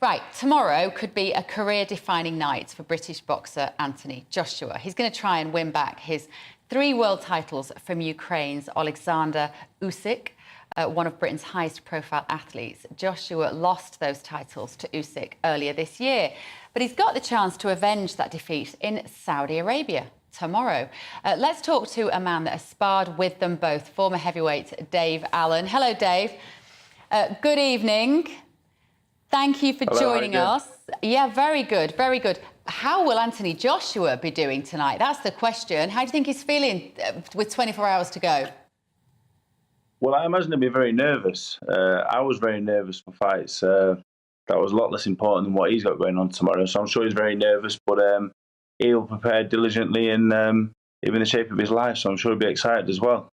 right, tomorrow could be a career-defining night for British boxer Anthony Joshua. He's going to try and win back his 3 world titles from Ukraine's Alexander Usyk, one of Britain's highest-profile athletes. Joshua lost those titles to Usyk earlier this year, but he's got the chance to avenge that defeat in Saudi Arabia tomorrow. Let's talk to a man that has sparred with them both, former heavyweight Dave Allen. Hello, Dave. Good evening. Thank you for joining us. Yeah, very good, very good. How will Anthony Joshua be doing tonight? That's the question. How do you think he's feeling with 24 hours to go? Well, I imagine he'll be very nervous. I was very nervous for fights. That was a lot less important than what he's got going on tomorrow. So I'm sure he's very nervous, but he'll prepare diligently and even the shape of his life, so I'm sure he'll be excited as well.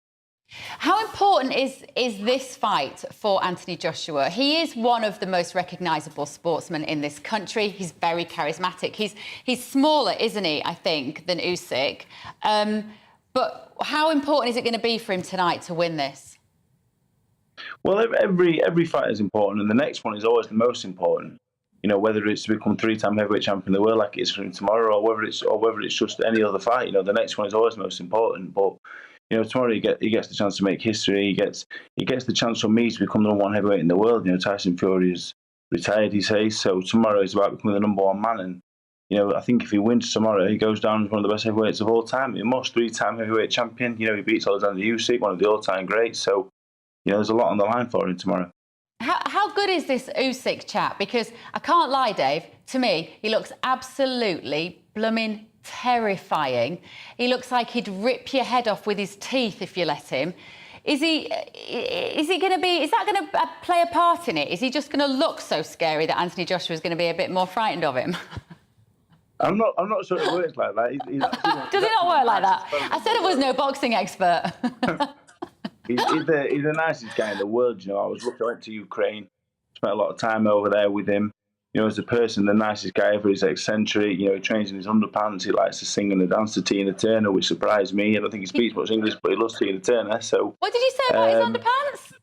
How important is this fight for Anthony Joshua? He is one of the most recognisable sportsmen in this country. He's very charismatic. He's smaller, isn't he, I think, than Usyk. But how important is it going to be for him tonight to win this? Well, every fight is important, and the next one is always the most important. You know, whether it's to become 3-time heavyweight champion of the world like it is for him tomorrow, or whether it's just any other fight. You know, the next one is always most important. But you know, tomorrow he gets the chance to make history. He gets the chance for me to become the #1 heavyweight in the world. You know, Tyson Fury is retired, he says. So tomorrow is about becoming the #1 man. And you know, I think if he wins tomorrow, he goes down as one of the best heavyweights of all time. He must 3-time heavyweight champion. You know, he beats Alexander Usyk, one of the all-time greats. So you know, there's a lot on the line for him tomorrow. How good is this Usyk chap? Because I can't lie, Dave, to me, he looks absolutely blooming terrifying. He looks like he'd rip your head off with his teeth if you let him. Is that going to play a part in it? Is he just going to look so scary that Anthony Joshua is going to be a bit more frightened of him? I'm not sure it works like that. Does it not work like that? I said I was no boxing expert. he's the nicest guy in the world. You know, I went to Ukraine, spent a lot of time over there with him. You know, as a person, the nicest guy ever. He's eccentric. You know, he trains in his underpants. He likes to sing and dance to Tina Turner, which surprised me. I don't think he speaks much English, but he loves Tina Turner. So, what did you say about his underpants?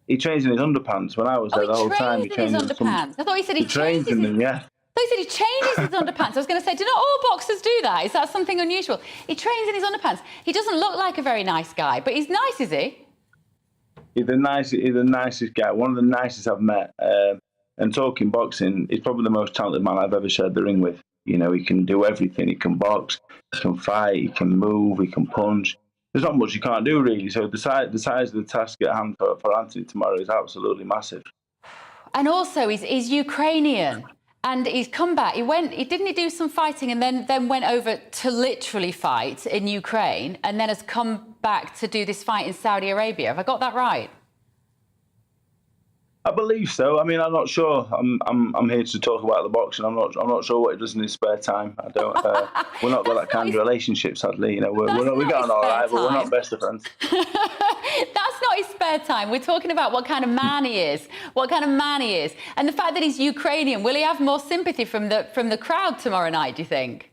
He trains in his underpants. When I was there the whole time, he trained in his underpants. I thought he said he trains in them. Yeah. I thought he said he changes his underpants. I was going to say, do not all boxers do that? Is that something unusual? He trains in his underpants. He doesn't look like a very nice guy, but he's nice, is he? He's the nicest guy. One of the nicest I've met. And talking boxing, he's probably the most talented man I've ever shared the ring with. You know, he can do everything. He can box, he can fight, he can move, he can punch. There's not much he can't do, really. So the size of the task at hand for Anthony tomorrow is absolutely massive. And also, he's Ukrainian. And he's come back. Didn't he do some fighting and then went over to literally fight in Ukraine and then has come back to do this fight in Saudi Arabia? Have I got that right? I believe so. I mean, I'm not sure. I'm here to talk about the boxing. I'm not sure what he does in his spare time. I don't. We're not got that kind of relationship, sadly. You know, we got on all right, but we're not best of friends. That's not his spare time. We're talking about what kind of man he is. What kind of man he is, and the fact that he's Ukrainian. Will he have more sympathy from the crowd tomorrow night? Do you think?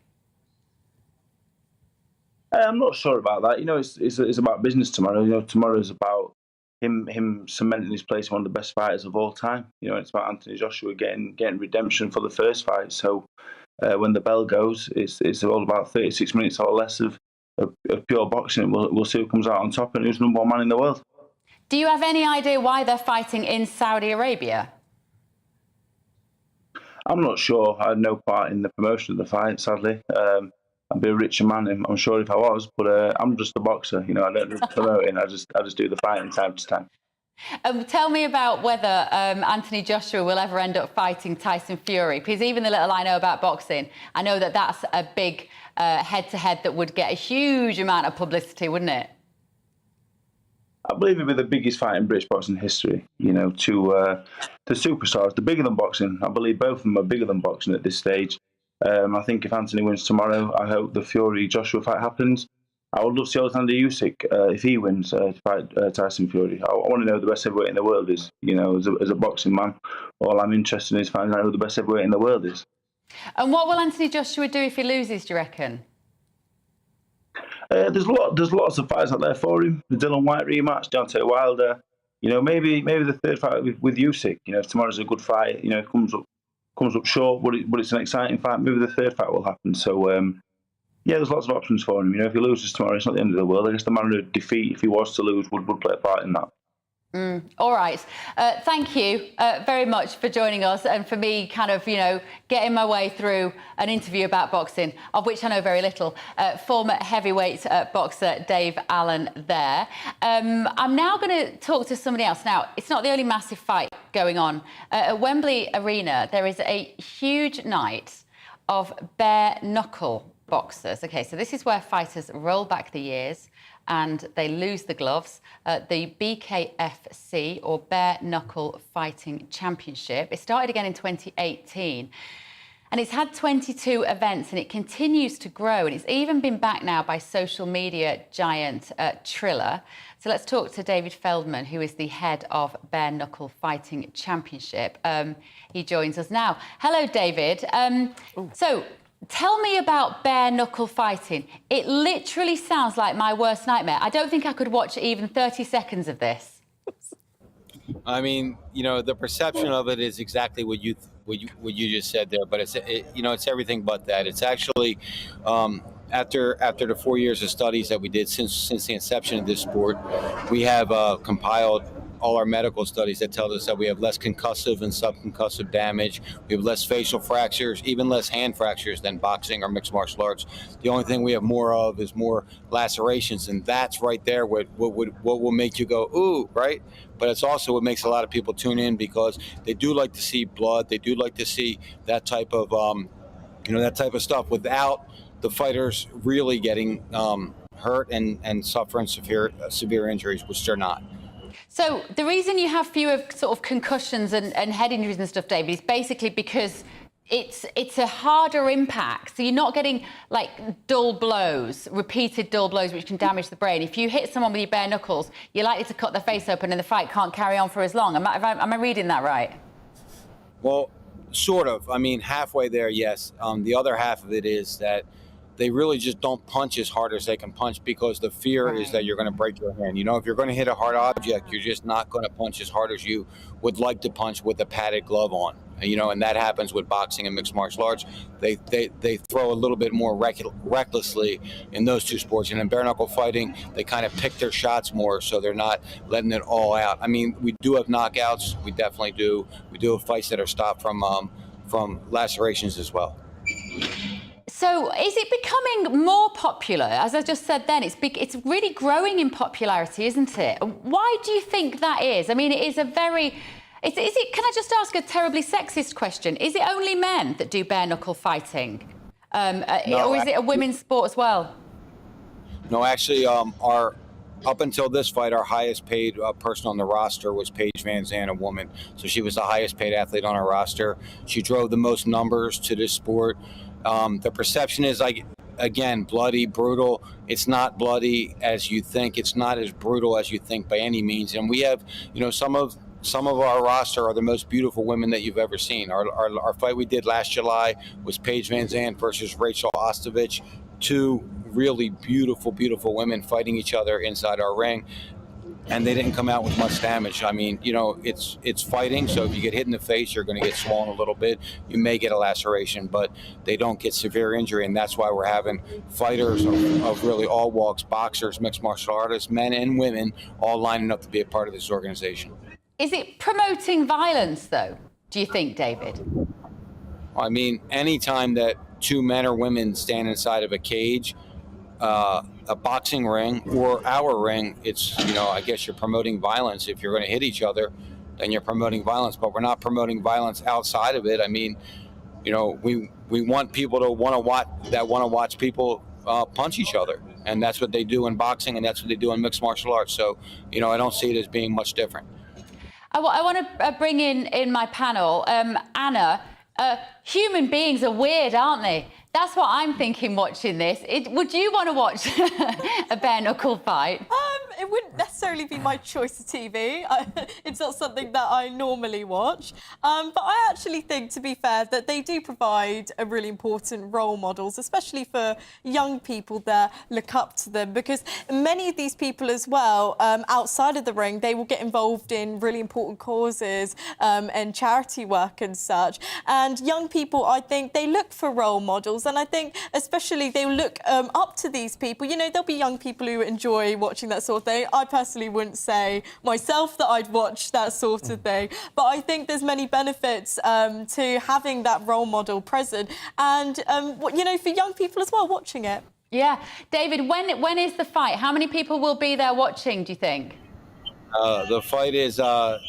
I'm not sure about that. You know, it's about business tomorrow. You know, tomorrow's about him cementing his place as one of the best fighters of all time. You know, it's about Anthony Joshua getting redemption for the first fight. So when the bell goes, it's all about 36 minutes or less of pure boxing. We'll see who comes out on top and who's number one man in the world. Do you have any idea why they're fighting in Saudi Arabia? I'm not sure. I had no part in the promotion of the fight, sadly. I'd be a richer man, I'm sure, if I was, but I'm just a boxer. You know, I don't do promoting. I just do the fighting time to time. Tell me about whether Anthony Joshua will ever end up fighting Tyson Fury, because even the little I know about boxing, I know that that's a big head-to-head that would get a huge amount of publicity, wouldn't it? I believe it'd be the biggest fight in British boxing history. You know, the superstars, they're bigger than boxing. I believe both of them are bigger than boxing at this stage. I think if Anthony wins tomorrow, I hope the Fury-Joshua fight happens. I would love to see Alexander Usyk, if he wins, fight Tyson Fury. I want to know who the best heavyweight in the world is. You know, as a boxing man, all I'm interested in is finding out who the best heavyweight in the world is. And what will Anthony Joshua do if he loses, do you reckon? There's lots of fights out there for him. The Dylan White rematch, Deontay Wilder. You know, maybe the third fight with Usyk. You know, if tomorrow's a good fight, you know, it comes up short, but it's an exciting fight. Maybe the third fight will happen. So, yeah, there's lots of options for him. You know, if he loses tomorrow, it's not the end of the world. I guess the manner of defeat, if he was to lose, would play a part in that. All right. Thank you very much for joining us and for me kind of, you know, getting my way through an interview about boxing, of which I know very little. Former heavyweight boxer Dave Allen there. I'm now going to talk to somebody else. Now, it's not the only massive fight going on. At Wembley Arena, there is a huge night of bare knuckle boxers. OK, so this is where fighters roll back the years and they lose the gloves. The BKFC, or Bare Knuckle Fighting Championship. It started again in 2018. And it's had 22 events and it continues to grow. And it's even been backed now by social media giant Triller. So let's talk to David Feldman, who is the head of Bare Knuckle Fighting Championship. He joins us now. Hello, David. So tell me about bare knuckle fighting. It literally sounds like my worst nightmare. I don't think I could watch even 30 seconds of this. I mean, you know, the perception of it is exactly what you just said there, but it's everything but that. It's actually after the 4 years of studies that we did since the inception of this sport, we have compiled all our medical studies that tell us that we have less concussive and subconcussive damage. We have less facial fractures, even less hand fractures than boxing or mixed martial arts. The only thing we have more of is more lacerations, and that's right there what will make you go, ooh, right? But it's also what makes a lot of people tune in, because they do like to see blood. They do like to see that type of, that type of stuff without the fighters really getting hurt and suffering severe injuries, which they're not. So the reason you have fewer sort of concussions and head injuries and stuff, David, is basically because it's a harder impact. So you're not getting like dull blows, repeated dull blows, which can damage the brain. If you hit someone with your bare knuckles, you're likely to cut their face open and the fight can't carry on for as long. Am I reading that right? Well, sort of. I mean, halfway there, yes. The other half of it is that they really just don't punch as hard as they can punch because the fear is that you're going to break your hand. You know, if you're going to hit a hard object, you're just not going to punch as hard as you would like to punch with a padded glove on. You know, and that happens with boxing and mixed martial arts. They throw a little bit more recklessly in those two sports. And in bare knuckle fighting, they kind of pick their shots more, so they're not letting it all out. I mean, we do have knockouts. We definitely do. We do have fights that are stopped from lacerations as well. So is it becoming more popular? As I just said then, it's really growing in popularity, isn't it? Why do you think that is? I mean, it is a very... Can I just ask a terribly sexist question? Is it only men that do bare knuckle fighting? Or is it a women's sport as well? No, actually, up until this fight, our highest paid person on the roster was Paige Van Zandt, a woman. So she was the highest paid athlete on our roster. She drove the most numbers to this sport. The perception is, like, again, bloody, brutal. It's not bloody as you think. It's not as brutal as you think by any means. And we have, you know, some of our roster are the most beautiful women that you've ever seen. Our fight we did last July was Paige Van Zandt versus Rachel Ostovich, two really beautiful, beautiful women fighting each other inside our ring. And they didn't come out with much damage. I mean, you know, it's fighting, so if you get hit in the face, you're going to get swollen a little bit. You may get a laceration, but they don't get severe injury, and that's why we're having fighters of really all walks, boxers, mixed martial artists, men and women, all lining up to be a part of this organization. Is it promoting violence, though, do you think, David? I mean, anytime that two men or women stand inside of a cage, a boxing ring or our ring, it's, you know, I guess you're promoting violence. If you're going to hit each other, then you're promoting violence, but we're not promoting violence outside of it. I mean, you know, we want people to want to watch people punch each other, and that's what they do in boxing, and that's what they do in mixed martial arts. So, you know, I don't see it as being much different. I want to bring in my panel, Anna. Human beings are weird, aren't they? That's what I'm thinking watching this. Would you want to watch a bare knuckle fight? It wouldn't necessarily be my choice of TV. It's not something that I normally watch. But I actually think, to be fair, that they do provide a really important role models, especially for young people that look up to them, because many of these people as well, outside of the ring, they will get involved in really important causes and charity work and such. And young people, I think, they look for role models. And I think especially they look up to these people. You know, there'll be young people who enjoy watching that sort of thing. I personally wouldn't say myself that I'd watch that sort of thing. But I think there's many benefits to having that role model present. And, you know, for young people as well, watching it. Yeah. David, when is the fight? How many people will be there watching, do you think? The fight is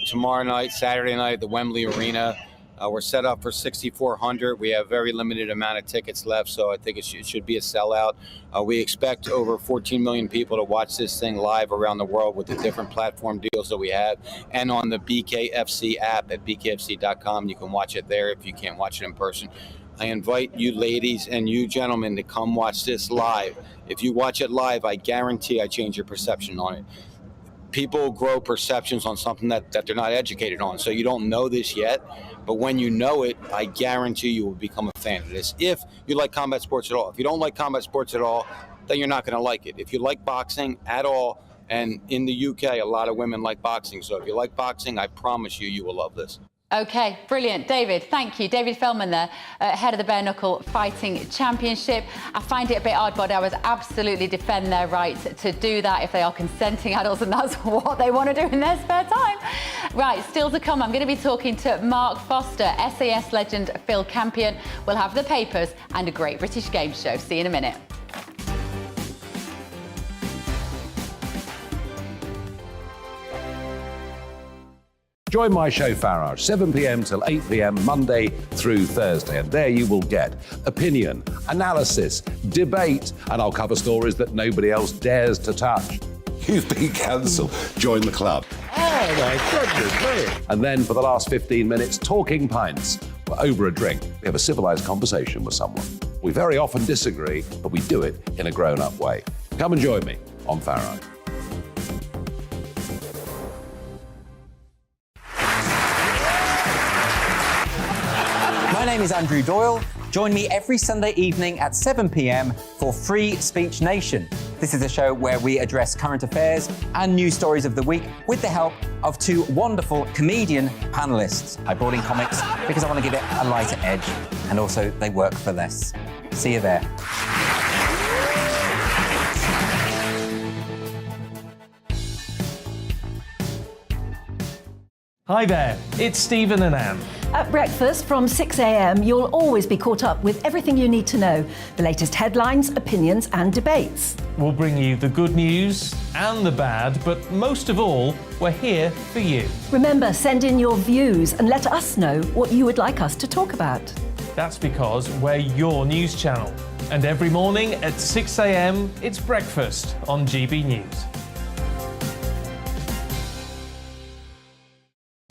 tomorrow night, Saturday night at the Wembley Arena. We're set up for 6,400. We have very limited amount of tickets left, so I think it should be a sellout. We expect over 14 million people to watch this thing live around the world with the different platform deals that we have, and on the BKFC app at bkfc.com. You can watch it there if you can't watch it in person. I invite you ladies and you gentlemen to come watch this live. If you watch it live, I guarantee I change your perception on it. People grow perceptions on something that they're not educated on. So you don't know this yet, but when you know it, I guarantee you will become a fan of this. If you like combat sports at all. If you don't like combat sports at all, then you're not going to like it. If you like boxing at all, and in the UK, a lot of women like boxing. So if you like boxing, I promise you will love this. OK, brilliant. David, thank you. David Feldman there, head of the Bare Knuckle Fighting Championship. I find it a bit odd, but I would absolutely defend their right to do that if they are consenting adults, and that's what they want to do in their spare time. Right, still to come, I'm going to be talking to Mark Foster, SAS legend Phil Campion. We'll have the papers and a great British game show. See you in a minute. Join my show Farage, 7 p.m. till 8 p.m. Monday through Thursday, and there you will get opinion, analysis, debate, and I'll cover stories that nobody else dares to touch. You've been cancelled. Join the club. Oh my goodness me. And then for the last 15 minutes, talking pints. Over a drink, we have a civilised conversation with someone. We very often disagree, but we do it in a grown-up way. Come and join me on Farage. My name is Andrew Doyle. Join me every Sunday evening at 7 p.m. for Free Speech Nation. This is a show where we address current affairs and news stories of the week with the help of two wonderful comedian panellists. I brought in comics because I want to give it a lighter edge, and also they work for less. See you there. Hi there, it's Stephen and Anne. At breakfast from 6 a.m, you'll always be caught up with everything you need to know, the latest headlines, opinions and debates. We'll bring you the good news and the bad, but most of all, we're here for you. Remember, send in your views and let us know what you would like us to talk about. That's because we're your news channel. And every morning at 6 a.m, it's breakfast on GB News.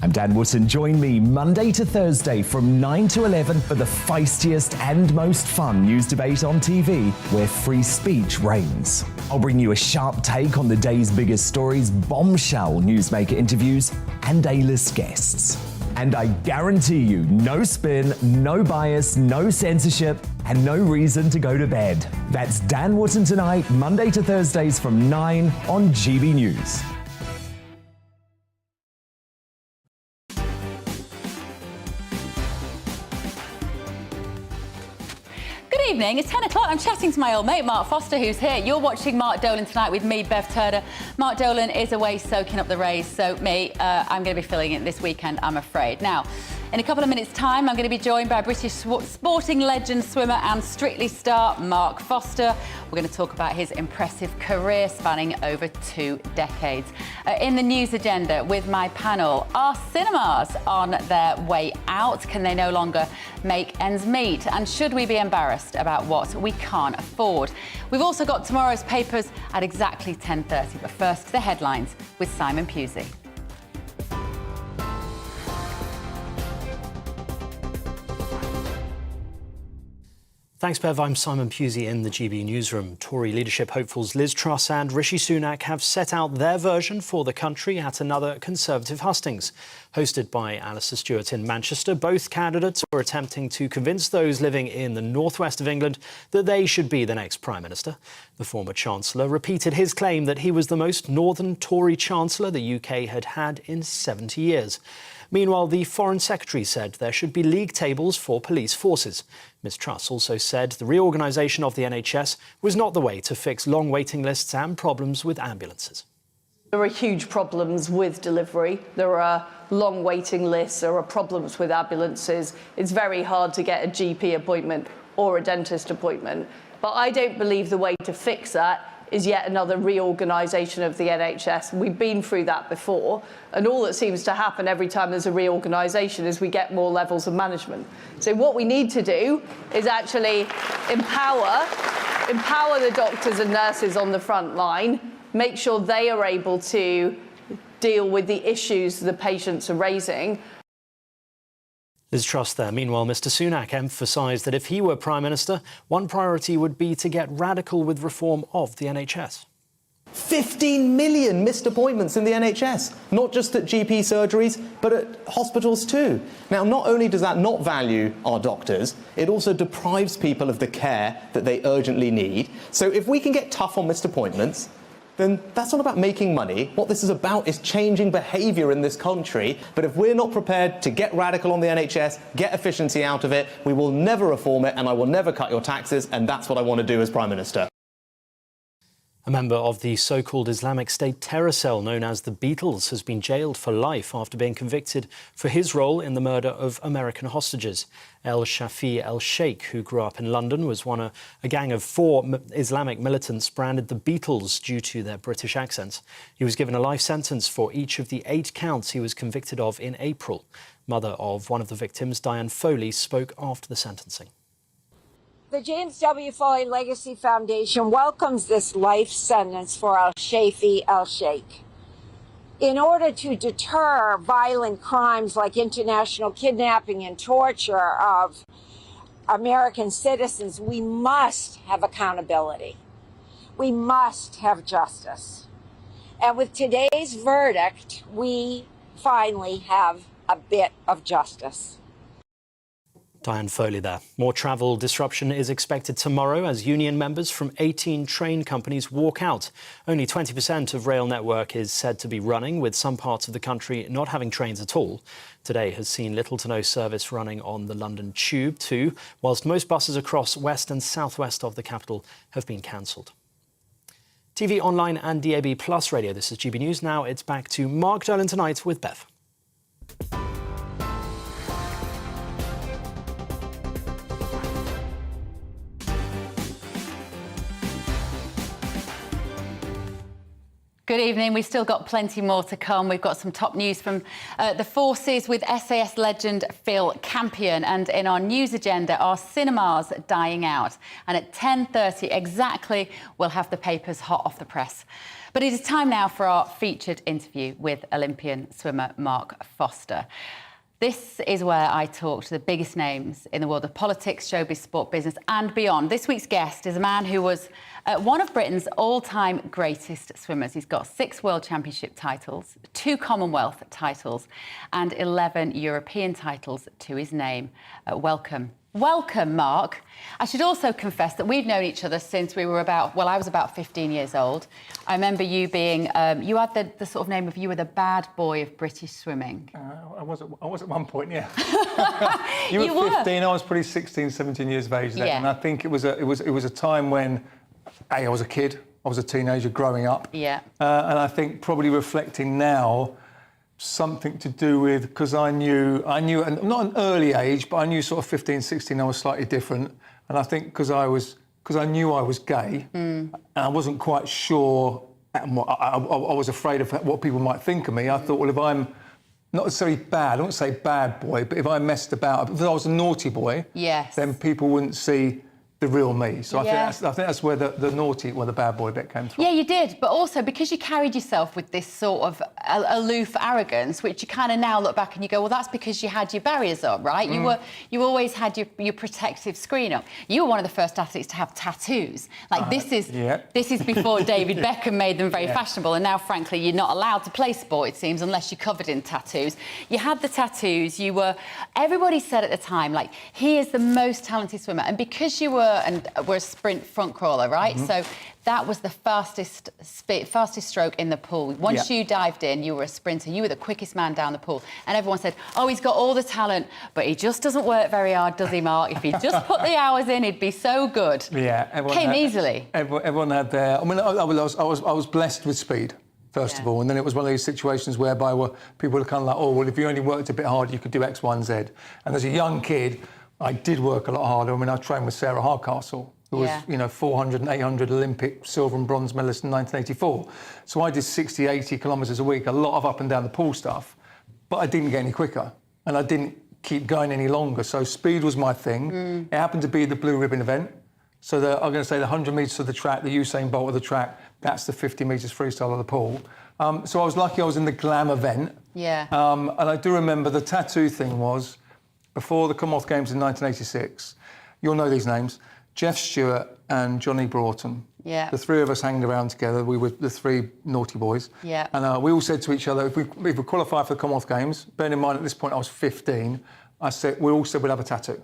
I'm Dan Wootton. Join me Monday to Thursday from 9 to 11 for the feistiest and most fun news debate on TV, where free speech reigns. I'll bring you a sharp take on the day's biggest stories, bombshell newsmaker interviews, and A-list guests. And I guarantee you, no spin, no bias, no censorship, and no reason to go to bed. That's Dan Wootton Tonight, Monday to Thursdays from 9 on GB News. Good evening, it's 10 o'clock. I'm chatting to my old mate, Mark Foster, who's here. You're watching Mark Dolan Tonight with me, Bev Turner. Mark Dolan is away soaking up the rays, so I'm going to be filling it this weekend, I'm afraid. Now, in a couple of minutes' time, I'm going to be joined by British sporting legend, swimmer and Strictly star Mark Foster. We're going to talk about his impressive career spanning over 2 decades. In the news agenda with my panel, are cinemas on their way out? Can they no longer make ends meet? And should we be embarrassed about what we can't afford? We've also got tomorrow's papers at exactly 10:30. But first, the headlines with Simon Pusey. Thanks, Bev. I'm Simon Pusey in the GB newsroom. Tory leadership hopefuls Liz Truss and Rishi Sunak have set out their version for the country at another Conservative hustings. Hosted by Alistair Stewart in Manchester, both candidates were attempting to convince those living in the northwest of England that they should be the next Prime Minister. The former Chancellor repeated his claim that he was the most northern Tory Chancellor the UK had had in 70 years. Meanwhile, the Foreign Secretary said there should be league tables for police forces. Ms Truss also said the reorganisation of the NHS was not the way to fix long waiting lists and problems with ambulances. There are huge problems with delivery. There are long waiting lists. There are problems with ambulances. It's very hard to get a GP appointment or a dentist appointment. But I don't believe the way to fix that is yet another reorganisation of the NHS. We've been through that before, and all that seems to happen every time there's a reorganisation is we get more levels of management. So what we need to do is actually empower the doctors and nurses on the front line, make sure they are able to deal with the issues the patients are raising. Liz Truss there. Meanwhile, Mr Sunak emphasised that if he were Prime Minister, one priority would be to get radical with reform of the NHS. 15 million missed appointments in the NHS, not just at GP surgeries, but at hospitals too. Now, not only does that not value our doctors, it also deprives people of the care that they urgently need. So if we can get tough on missed appointments, then that's not about making money. What this is about is changing behaviour in this country. But if we're not prepared to get radical on the NHS, get efficiency out of it, we will never reform it, and I will never cut your taxes, and that's what I want to do as Prime Minister. A member of the so-called Islamic State terror cell known as the Beatles has been jailed for life after being convicted for his role in the murder of American hostages. El Shafi El-Sheikh, who grew up in London, was one of a gang of 4 Islamic militants branded the Beatles due to their British accents. He was given a life sentence for each of the 8 counts he was convicted of in April. Mother of one of the victims, Diane Foley, spoke after the sentencing. The James W. Foley Legacy Foundation welcomes this life sentence for Al-Shafi El-Sheikh. In order to deter violent crimes like international kidnapping and torture of American citizens, we must have accountability. We must have justice. And with today's verdict, we finally have a bit of justice. Diane Foley there. More travel disruption is expected tomorrow as union members from 18 train companies walk out. Only 20% of rail network is said to be running, with some parts of the country not having trains at all. Today has seen little to no service running on the London Tube too, whilst most buses across west and southwest of the capital have been cancelled. TV, online and DAB Plus radio. This is GB News. Now it's back to Mark Dolan tonight with Bev. Good evening. We've still got plenty more to come. We've got some top news from the forces with SAS legend Phil Campion. And in our news agenda, are cinemas dying out? And at 10:30 exactly, we'll have the papers hot off the press. But it is time now for our featured interview with Olympian swimmer Mark Foster. This is where I talk to the biggest names in the world of politics, showbiz, sport, business and beyond. This week's guest is a man who was one of Britain's all-time greatest swimmers. He's got 6 World Championship titles, 2 Commonwealth titles and 11 European titles to his name. Welcome. Welcome, Mark. I should also confess that we've known each other since we were I was about 15 years old. I remember you being, you had the sort of name of you were the bad boy of British swimming. I was at one point, yeah. you were 15, I was probably 16, 17 years of age then. Yeah. And I think it was a time when, I was a kid, I was a teenager growing up. Yeah. And I think probably reflecting now, something to do with, because I knew, and not an early age, but I knew sort of 15, 16, I was slightly different. And I think because I knew I was gay, and I wasn't quite sure, I was afraid of what people might think of me. I thought, well, if I'm not necessarily bad, I don't say bad boy, but if I messed about, if I was a naughty boy, yes, then people wouldn't see the real me. So Yeah. I think that's where the naughty, the bad boy bit came from. Yeah, you did. But also because you carried yourself with this sort of aloof arrogance, which you kind of now look back and you go, well, that's because you had your barriers up, right? You always had your protective screen up. You were one of the first athletes to have tattoos. Like this is before David Beckham made them very fashionable. And now, frankly, you're not allowed to play sport, it seems, unless you're covered in tattoos. You had the tattoos. Everybody said at the time, like, he is the most talented swimmer. And because you were a sprint front crawler, right? So that was the fastest stroke in the pool. Once you dived in, you were a sprinter. You were the quickest man down the pool. And everyone said, oh, he's got all the talent, but he just doesn't work very hard, does he, Mark? If he just put the hours in, he'd be so good. Yeah. Came easily. Everyone had their... I mean, I was blessed with speed, first of all. And then it was one of those situations whereby people were kind of like, oh, well, if you only worked a bit harder, you could do X, Y, and Z. And as a young kid, I did work a lot harder. I mean, I trained with Sarah Hardcastle, who was, 400 and 800 Olympic silver and bronze medalist in 1984. So I did 60, 80 kilometres a week, a lot of up and down the pool stuff, but I didn't get any quicker and I didn't keep going any longer. So speed was my thing. It happened to be the blue ribbon event. So I'm going to say the 100 metres of the track, the Usain Bolt of the track, that's the 50 metres freestyle of the pool. So I was lucky I was in the glam event. Yeah. And I do remember the tattoo thing was, before the Commonwealth Games in 1986, you'll know these names, Jeff Stewart and Johnny Broughton. Yeah. The 3 of us hanging around together, we were the 3 naughty boys. Yeah. And we all said to each other, if we qualify for the Commonwealth Games, bearing in mind at this point I was 15, we all said we'd have a tattoo.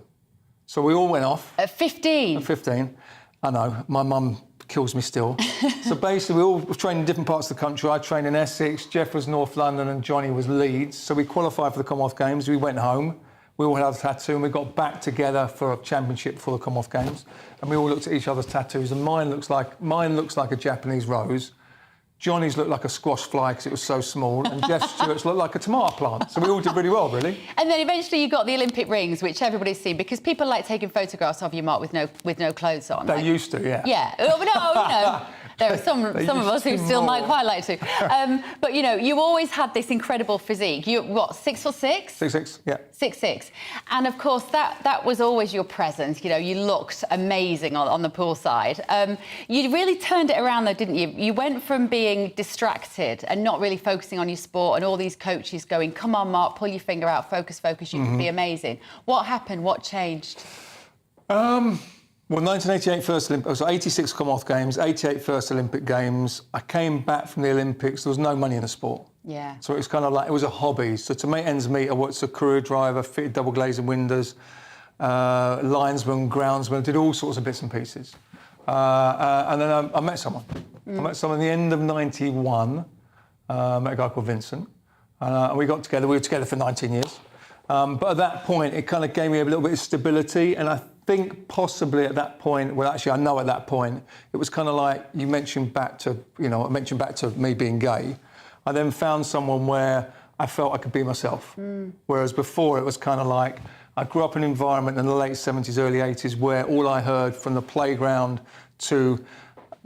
So we all went off. At 15? At 15. I know, my mum kills me still. So basically we all trained in different parts of the country. I trained in Essex, Jeff was North London and Johnny was Leeds. So we qualified for the Commonwealth Games, we went home. We all had a tattoo, and we got back together for a championship before the Commonwealth Games, and we all looked at each other's tattoos, and mine looks like a Japanese rose. Johnny's looked like a squash fly because it was so small, and Jeff Stewart's looked like a tomato plant. So we all did really well, really. And then eventually you got the Olympic rings, which everybody's seen, because people like taking photographs of you, Mark, with no clothes on. They used to, yeah. Yeah. Oh, no. There are some of us who still might quite like to. But, you know, you always had this incredible physique. You, what, 6'6"? 6'6", yeah. 6'6". And, of course, that was always your presence. You know, you looked amazing on the poolside. You really turned it around, though, didn't you? You went from being distracted and not really focusing on your sport and all these coaches going, come on, Mark, pull your finger out, focus, you can be amazing. What happened? What changed? Well, 1988 First Olympics, so 86 Commonwealth Games, 88 First Olympic Games. I came back from the Olympics, there was no money in the sport. Yeah. So it was kind of like, it was a hobby. So to make ends meet, I worked as a career driver, fitted double glazing windows, linesman, groundsman, did all sorts of bits and pieces. And then I met someone. I met someone at the end of 91, met a guy called Vincent. And we got together, we were together for 19 years. But at that point, it kind of gave me a little bit of stability, and I think possibly at that point, well, actually, I know at that point, it was kind of like you mentioned back to, me being gay. I then found someone where I felt I could be myself. Whereas before, it was kind of like I grew up in an environment in the late 70s, early 80s, where all I heard from the playground to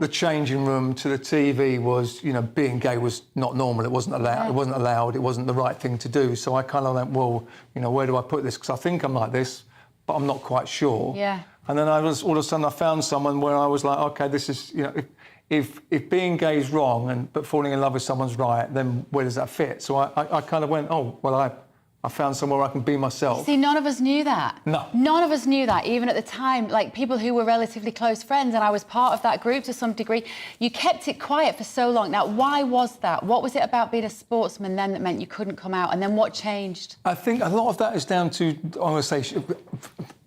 the changing room to the TV was, being gay was not normal. It wasn't allowed. It wasn't allowed. It wasn't the right thing to do. So I kind of went, well, where do I put this? Because I think I'm like this, but I'm not quite sure. Yeah. And then all of a sudden I found someone where I was like, okay, this is, if being gay is wrong but falling in love with someone's right, then where does that fit? So I kind of went, oh, well, I found somewhere where I can be myself. See, none of us knew that. No. None of us knew that, even at the time. Like, people who were relatively close friends, and I was part of that group to some degree. You kept it quiet for so long. Now, why was that? What was it about being a sportsman then that meant you couldn't come out? And then what changed? I think a lot of that is down to, I'm going to say,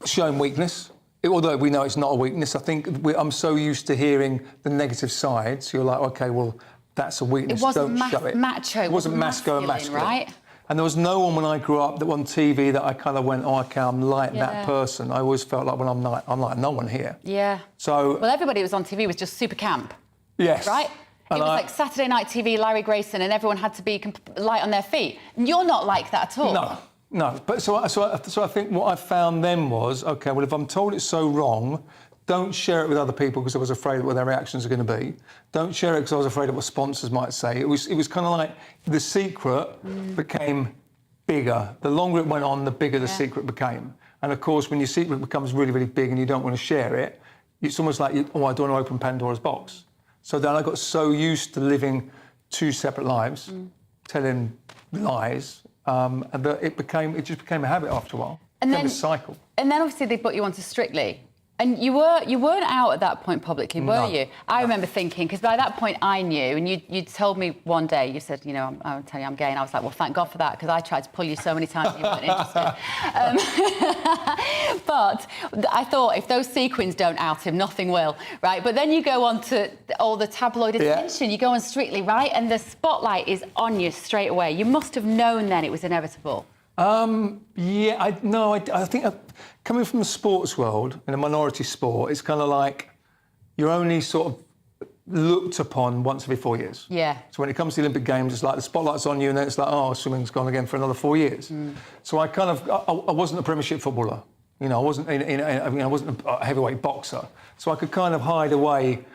showing weakness. Although we know it's not a weakness, I think I'm so used to hearing the negative side. So you're like, OK, well, that's a weakness. It wasn't Don't show it. macho. It wasn't masculine, right? And there was no one when I grew up that on TV that I kind of went, oh, OK, I'm like that person. I always felt like, well, I'm like no one here. Yeah. So. Well, everybody who was on TV was just super camp. Yes. Right? It was like Saturday Night TV, Larry Grayson, and everyone had to be light on their feet. You're not like that at all. No. But so I think what I found then was, OK, well, if I'm told it's so wrong, don't share it with other people because I was afraid of what their reactions are going to be. Don't share it because I was afraid of what sponsors might say. It was kind of like the secret became bigger. The longer it went on, the bigger the secret became. And of course, when your secret becomes really, really big and you don't want to share it, it's almost like, I don't want to open Pandora's box. So then I got so used to living two separate lives, telling lies, and that it just became a habit after a while. And then a cycle. And then obviously they put you onto Strictly. And you weren't out at that point publicly, were you? I remember thinking, because by that point I knew, and you told me one day, you said, I'm telling you I'm gay, and I was like, well, thank God for that, because I tried to pull you so many times and you weren't interested. But I thought, if those sequins don't out him, nothing will, right? But then you go on to all the tabloid attention, you go on Strictly, right? And the spotlight is on you straight away. You must have known then it was inevitable. I think coming from the sports world, in a minority sport, it's kind of like you're only sort of looked upon once every 4 years. Yeah. So when it comes to the Olympic Games, it's like the spotlight's on you, and then it's like, oh, swimming's gone again for another 4 years. So I wasn't a Premiership footballer. I wasn't I wasn't a heavyweight boxer. So I could kind of hide away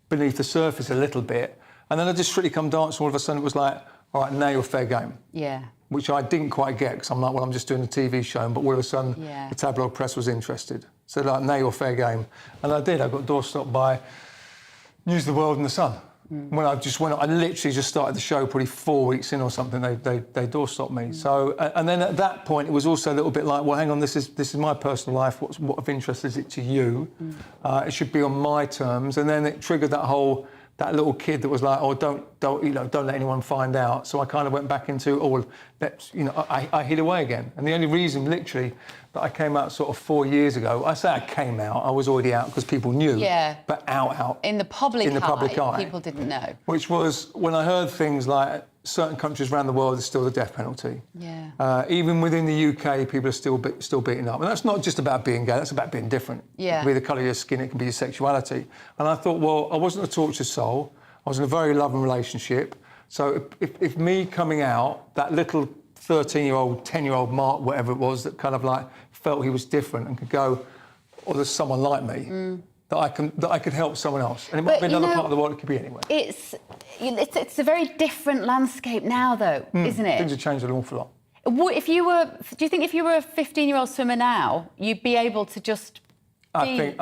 beneath the surface a little bit, and then I just Strictly Come Dancing. All of a sudden, it was like, all right, now you're fair game. Yeah. Which I didn't quite get, because I'm like, well, I'm just doing a TV show, but all of a sudden, the tabloid press was interested. So like, now you're fair game. And I did. I got doorstopped by News of the World and The Sun. When I literally just started the show probably 4 weeks in or something, they doorstopped me. So, and then at that point, it was also a little bit like, well, hang on, this is my personal life. What of interest is it to you? It should be on my terms. And then it triggered that little kid that was like, oh, don't let anyone find out. So I kind of went back into, I hid away again. And the only reason, literally, that I came out sort of 4 years ago, I say I came out, I was already out because people knew. Yeah. But out. In the public eye, people didn't know. Which was when I heard things like, certain countries around the world, there's still the death penalty. Yeah. Even within the UK, people are still beaten up. And that's not just about being gay, that's about being different. Yeah. It can be the colour of your skin, it can be your sexuality. And I thought, well, I wasn't a tortured soul. I was in a very loving relationship. So if me coming out, that little 13-year-old, 10-year-old Mark, whatever it was, that kind of like felt he was different and could go, or there's someone like me, that I could help someone else. And it might be another part of the world, it could be anywhere. It's a very different landscape now, though, isn't it? Things have changed an awful lot. Do you think if you were a 15-year-old swimmer now, you'd be able to just be gay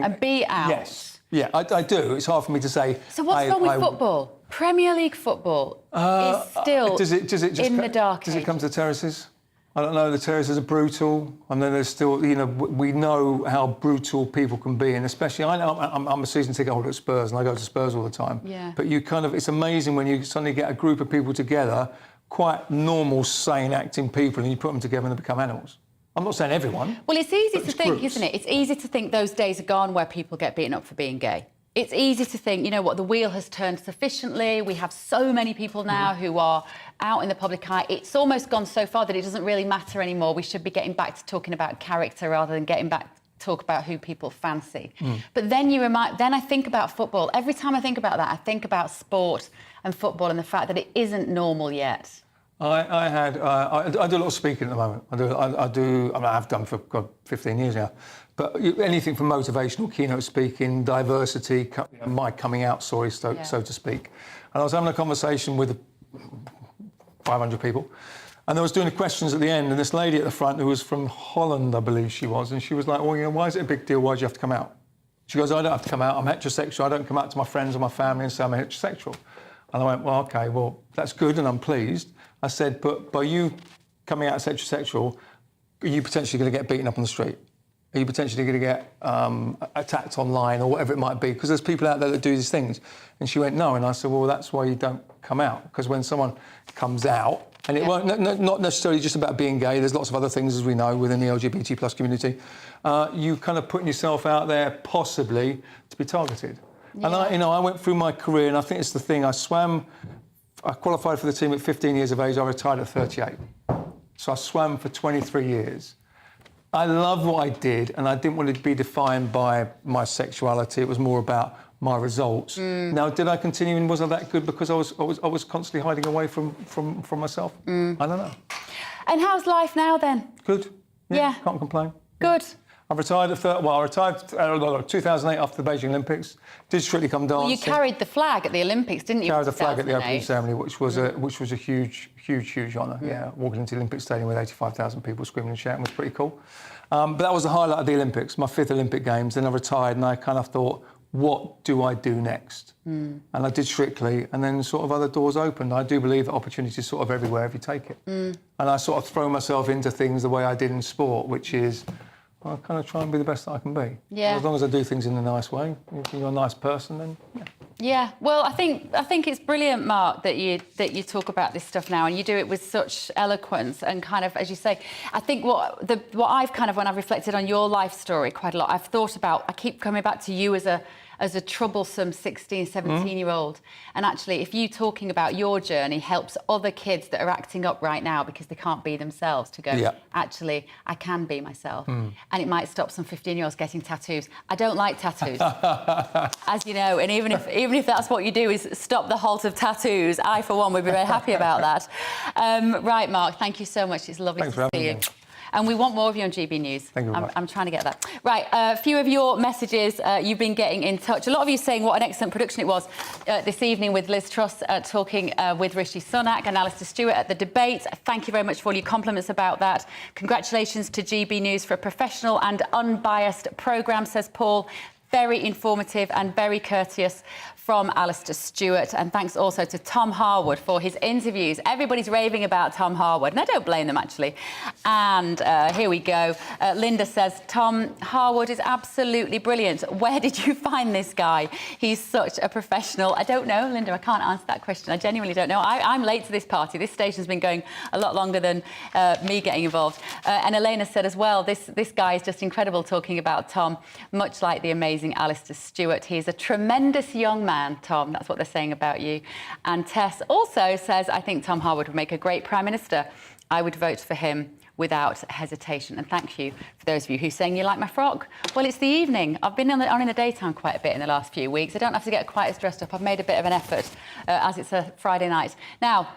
and be out? Yes. Yeah, I do. It's hard for me to say. So what's wrong with football? Premier League football is still in the dark Does age. it come to the terraces? I don't know. The terraces are brutal. And then there's still, you know, we know how brutal people can be. And especially, I'm a season ticket holder at Spurs and I go to Spurs all the time. Yeah. But it's amazing when you suddenly get a group of people together, quite normal, sane, acting people, and you put them together and they become animals. I'm not saying everyone. Well, it's easy to it's think, groups. isn't it? It's easy to think those days are gone where people get beaten up for being gay. It's easy to think, you know what, the wheel has turned sufficiently. We have so many people now who are out in the public eye. It's almost gone so far that it doesn't really matter anymore. We should be getting back to talking about character rather than getting back to talk about who people fancy. But then then I think about football. Every time I think about that, I think about sport and football and the fact that it isn't normal yet. I do a lot of speaking at the moment. I have done for 15 years now. But anything from motivational, keynote speaking, diversity, my coming out story, so to speak. And I was having a conversation with 500 people, and I was doing the questions at the end, and this lady at the front who was from Holland, I believe she was, and she was like, well, you know, why is it a big deal? Why do you have to come out? She goes, I don't have to come out. I'm heterosexual. I don't come out to my friends or my family and say I'm heterosexual. And I went, well, OK, well, that's good and I'm pleased. I said, but by you coming out as heterosexual, are you potentially going to get beaten up on the street? Are you potentially going to get attacked online or whatever it might be? Because there's people out there that do these things. And she went, no. And I said, well, that's why you don't come out. Because when someone comes out, and it won't, not necessarily just about being gay, there's lots of other things, as we know, within the LGBT plus community, you kind of putting yourself out there possibly to be targeted. Yeah. And I went through my career, and I think it's the thing, I qualified for the team at 15 years of age, I retired at 38. So I swam for 23 years. I loved what I did, and I didn't want to be defined by my sexuality. It was more about my results. Now, did I continue, and was I that good because I was constantly hiding away from myself? I don't know. And how's life now then? Good. Yeah. Can't complain. Good. I retired I retired 2008 after the Beijing Olympics. Did Strictly Come Dancing. Well, you carried the flag at the Olympics, didn't you? Carried the flag at the opening ceremony, which was a huge honour. Yeah, walking into the Olympic Stadium with 85,000 people screaming and shouting was pretty cool. But that was the highlight of the Olympics, my 5th Olympic Games. Then I retired, and I kind of thought, what do I do next? And I did Strictly, and then sort of other doors opened. I do believe that opportunity is sort of everywhere if you take it. And I sort of throw myself into things the way I did in sport, which is I kind of try and be the best that I can be. Yeah. As long as I do things in a nice way, if you're a nice person, then yeah. Yeah, well, I think it's brilliant, Mark, that you talk about this stuff now, and you do it with such eloquence and kind of, as you say, I think what I've kind of, when I've reflected on your life story quite a lot, I've thought about, I keep coming back to you as a troublesome 16, 17-year-old. And actually, if you talking about your journey helps other kids that are acting up right now because they can't be themselves to go, actually, I can be myself. And it might stop some 15-year-olds getting tattoos. I don't like tattoos, as you know, and even if that's what you do is stop the halt of tattoos, I, for one, would be very happy about that. Right, Mark, thank you so much. It's lovely to see you. And we want more of you on GB News. Thank you very much. I'm trying to get that. Right, a few of your messages you've been getting in touch. A lot of you saying what an excellent production it was this evening with Liz Truss talking with Rishi Sunak and Alistair Stewart at the debate. Thank you very much for all your compliments about that. Congratulations to GB News for a professional and unbiased programme, says Paul. Very informative and very courteous from Alistair Stewart. And thanks also to Tom Harwood for his interviews. Everybody's raving about Tom Harwood, and I don't blame them, actually. And here we go. Linda says, Tom Harwood is absolutely brilliant. Where did you find this guy? He's such a professional. I don't know, Linda, I can't answer that question. I genuinely don't know. I'm late to this party. This station's been going a lot longer than me getting involved. And Elena said as well, this guy is just incredible talking about Tom, much like the amazing amazing Alistair Stewart. He is a tremendous young man, Tom. That's what they're saying about you. And Tess also says, I think Tom Harwood would make a great Prime Minister. I would vote for him without hesitation. And thank you for those of you who are saying you like my frock. Well, it's the evening. I've been on in the daytime quite a bit in the last few weeks. I don't have to get quite as dressed up. I've made a bit of an effort as it's a Friday night. Now,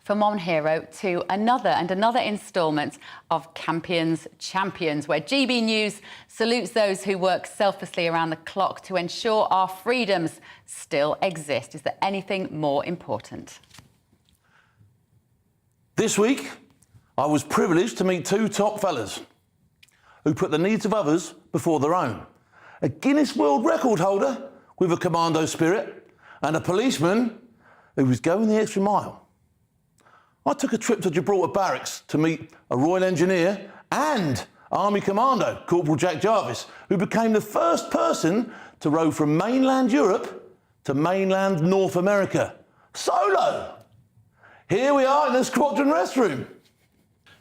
from one hero to another instalment of Campion's Champions, where GB News salutes those who work selflessly around the clock to ensure our freedoms still exist. Is there anything more important? This week, I was privileged to meet two top fellas who put the needs of others before their own. A Guinness World Record holder with a commando spirit and a policeman who was going the extra mile. I took a trip to Gibraltar Barracks to meet a Royal Engineer and Army Commando, Corporal Jack Jarvis, who became the first person to row from mainland Europe to mainland North America. Solo! Here we are in the squadron restroom.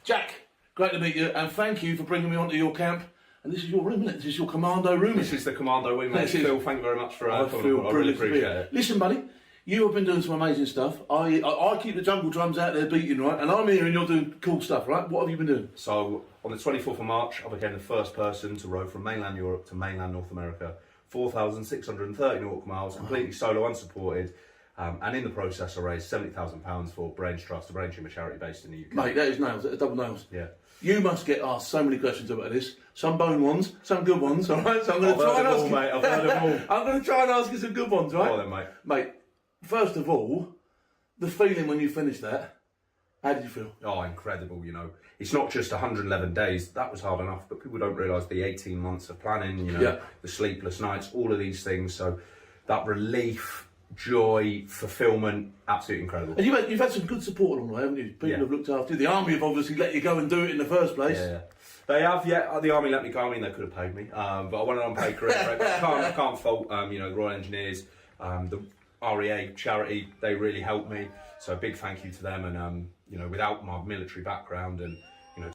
Jack, great to meet you, and thank you for bringing me onto your camp. And this is your room, isn't it? This is your commando room. This is the commando wing, mate. Phil, thank you very much for I feel I really brilliant. appreciate it. Listen, buddy, you have been doing some amazing stuff. I keep the jungle drums out there beating, right? And I'm here and you're doing cool stuff, right? What have you been doing? So, on the 24th of March, I became the first person to row from mainland Europe to mainland North America. 4,630 nautical miles, completely solo, unsupported. And in the process, I raised £70,000 for Brains Trust, a brain tumour charity based in the UK. Mate, that is nails, that is double nails. Yeah. You must get asked so many questions about this. Some bone ones, some good ones, all right? So I'm going to try and ask you. Mate, I've heard them all. I'm going to try and ask you some good ones, right? Go on then, mate. Mate, first of all, the feeling when you finished that, how did you feel? Oh, incredible, you know. It's not just 111 days, that was hard enough, but people don't realise the 18 months of planning, you know, the sleepless nights, all of these things. So that relief, joy, fulfilment, absolutely incredible. And you've had some good support along the way, haven't you? People have looked after you. The army have obviously let you go and do it in the first place. Yeah. They have, the army let me go. I mean, they could have paid me, but I went on unpaid career break. I can't fault, you know, the Royal Engineers, the REA charity. They really helped me. So a big thank you to them. And you know, without my military background and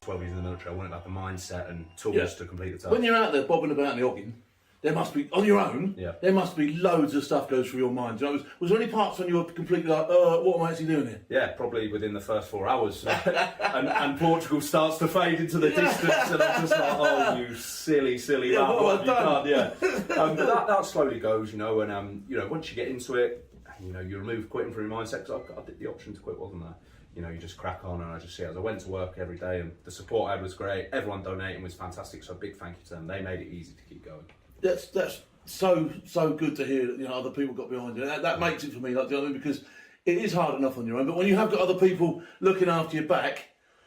12 years in the military, I wouldn't have had the mindset and tools to complete the task. When you're out there bobbing about in the Oggin, there must be, on your own, there must be loads of stuff goes through your mind. You know, was there any parts when you were completely like, what am I actually doing here? Yeah, probably within the first 4 hours. and Portugal starts to fade into the distance and I'm just like, oh, you silly lad, what have you done? Yeah. But that slowly goes, you know, and, you know, once you get into it, you know, you remove quitting from your mindset, because I did the option to quit, wasn't there? You know, you just crack on, and I just see it as I went to work every day, and the support I had was great. Everyone donating was fantastic, so a big thank you to them. They made it easy to keep going. That's so good to hear that, you know, other people got behind you. That makes it for me, like, do you know what I mean? Because it is hard enough on your own, but when you have got other people looking after your back,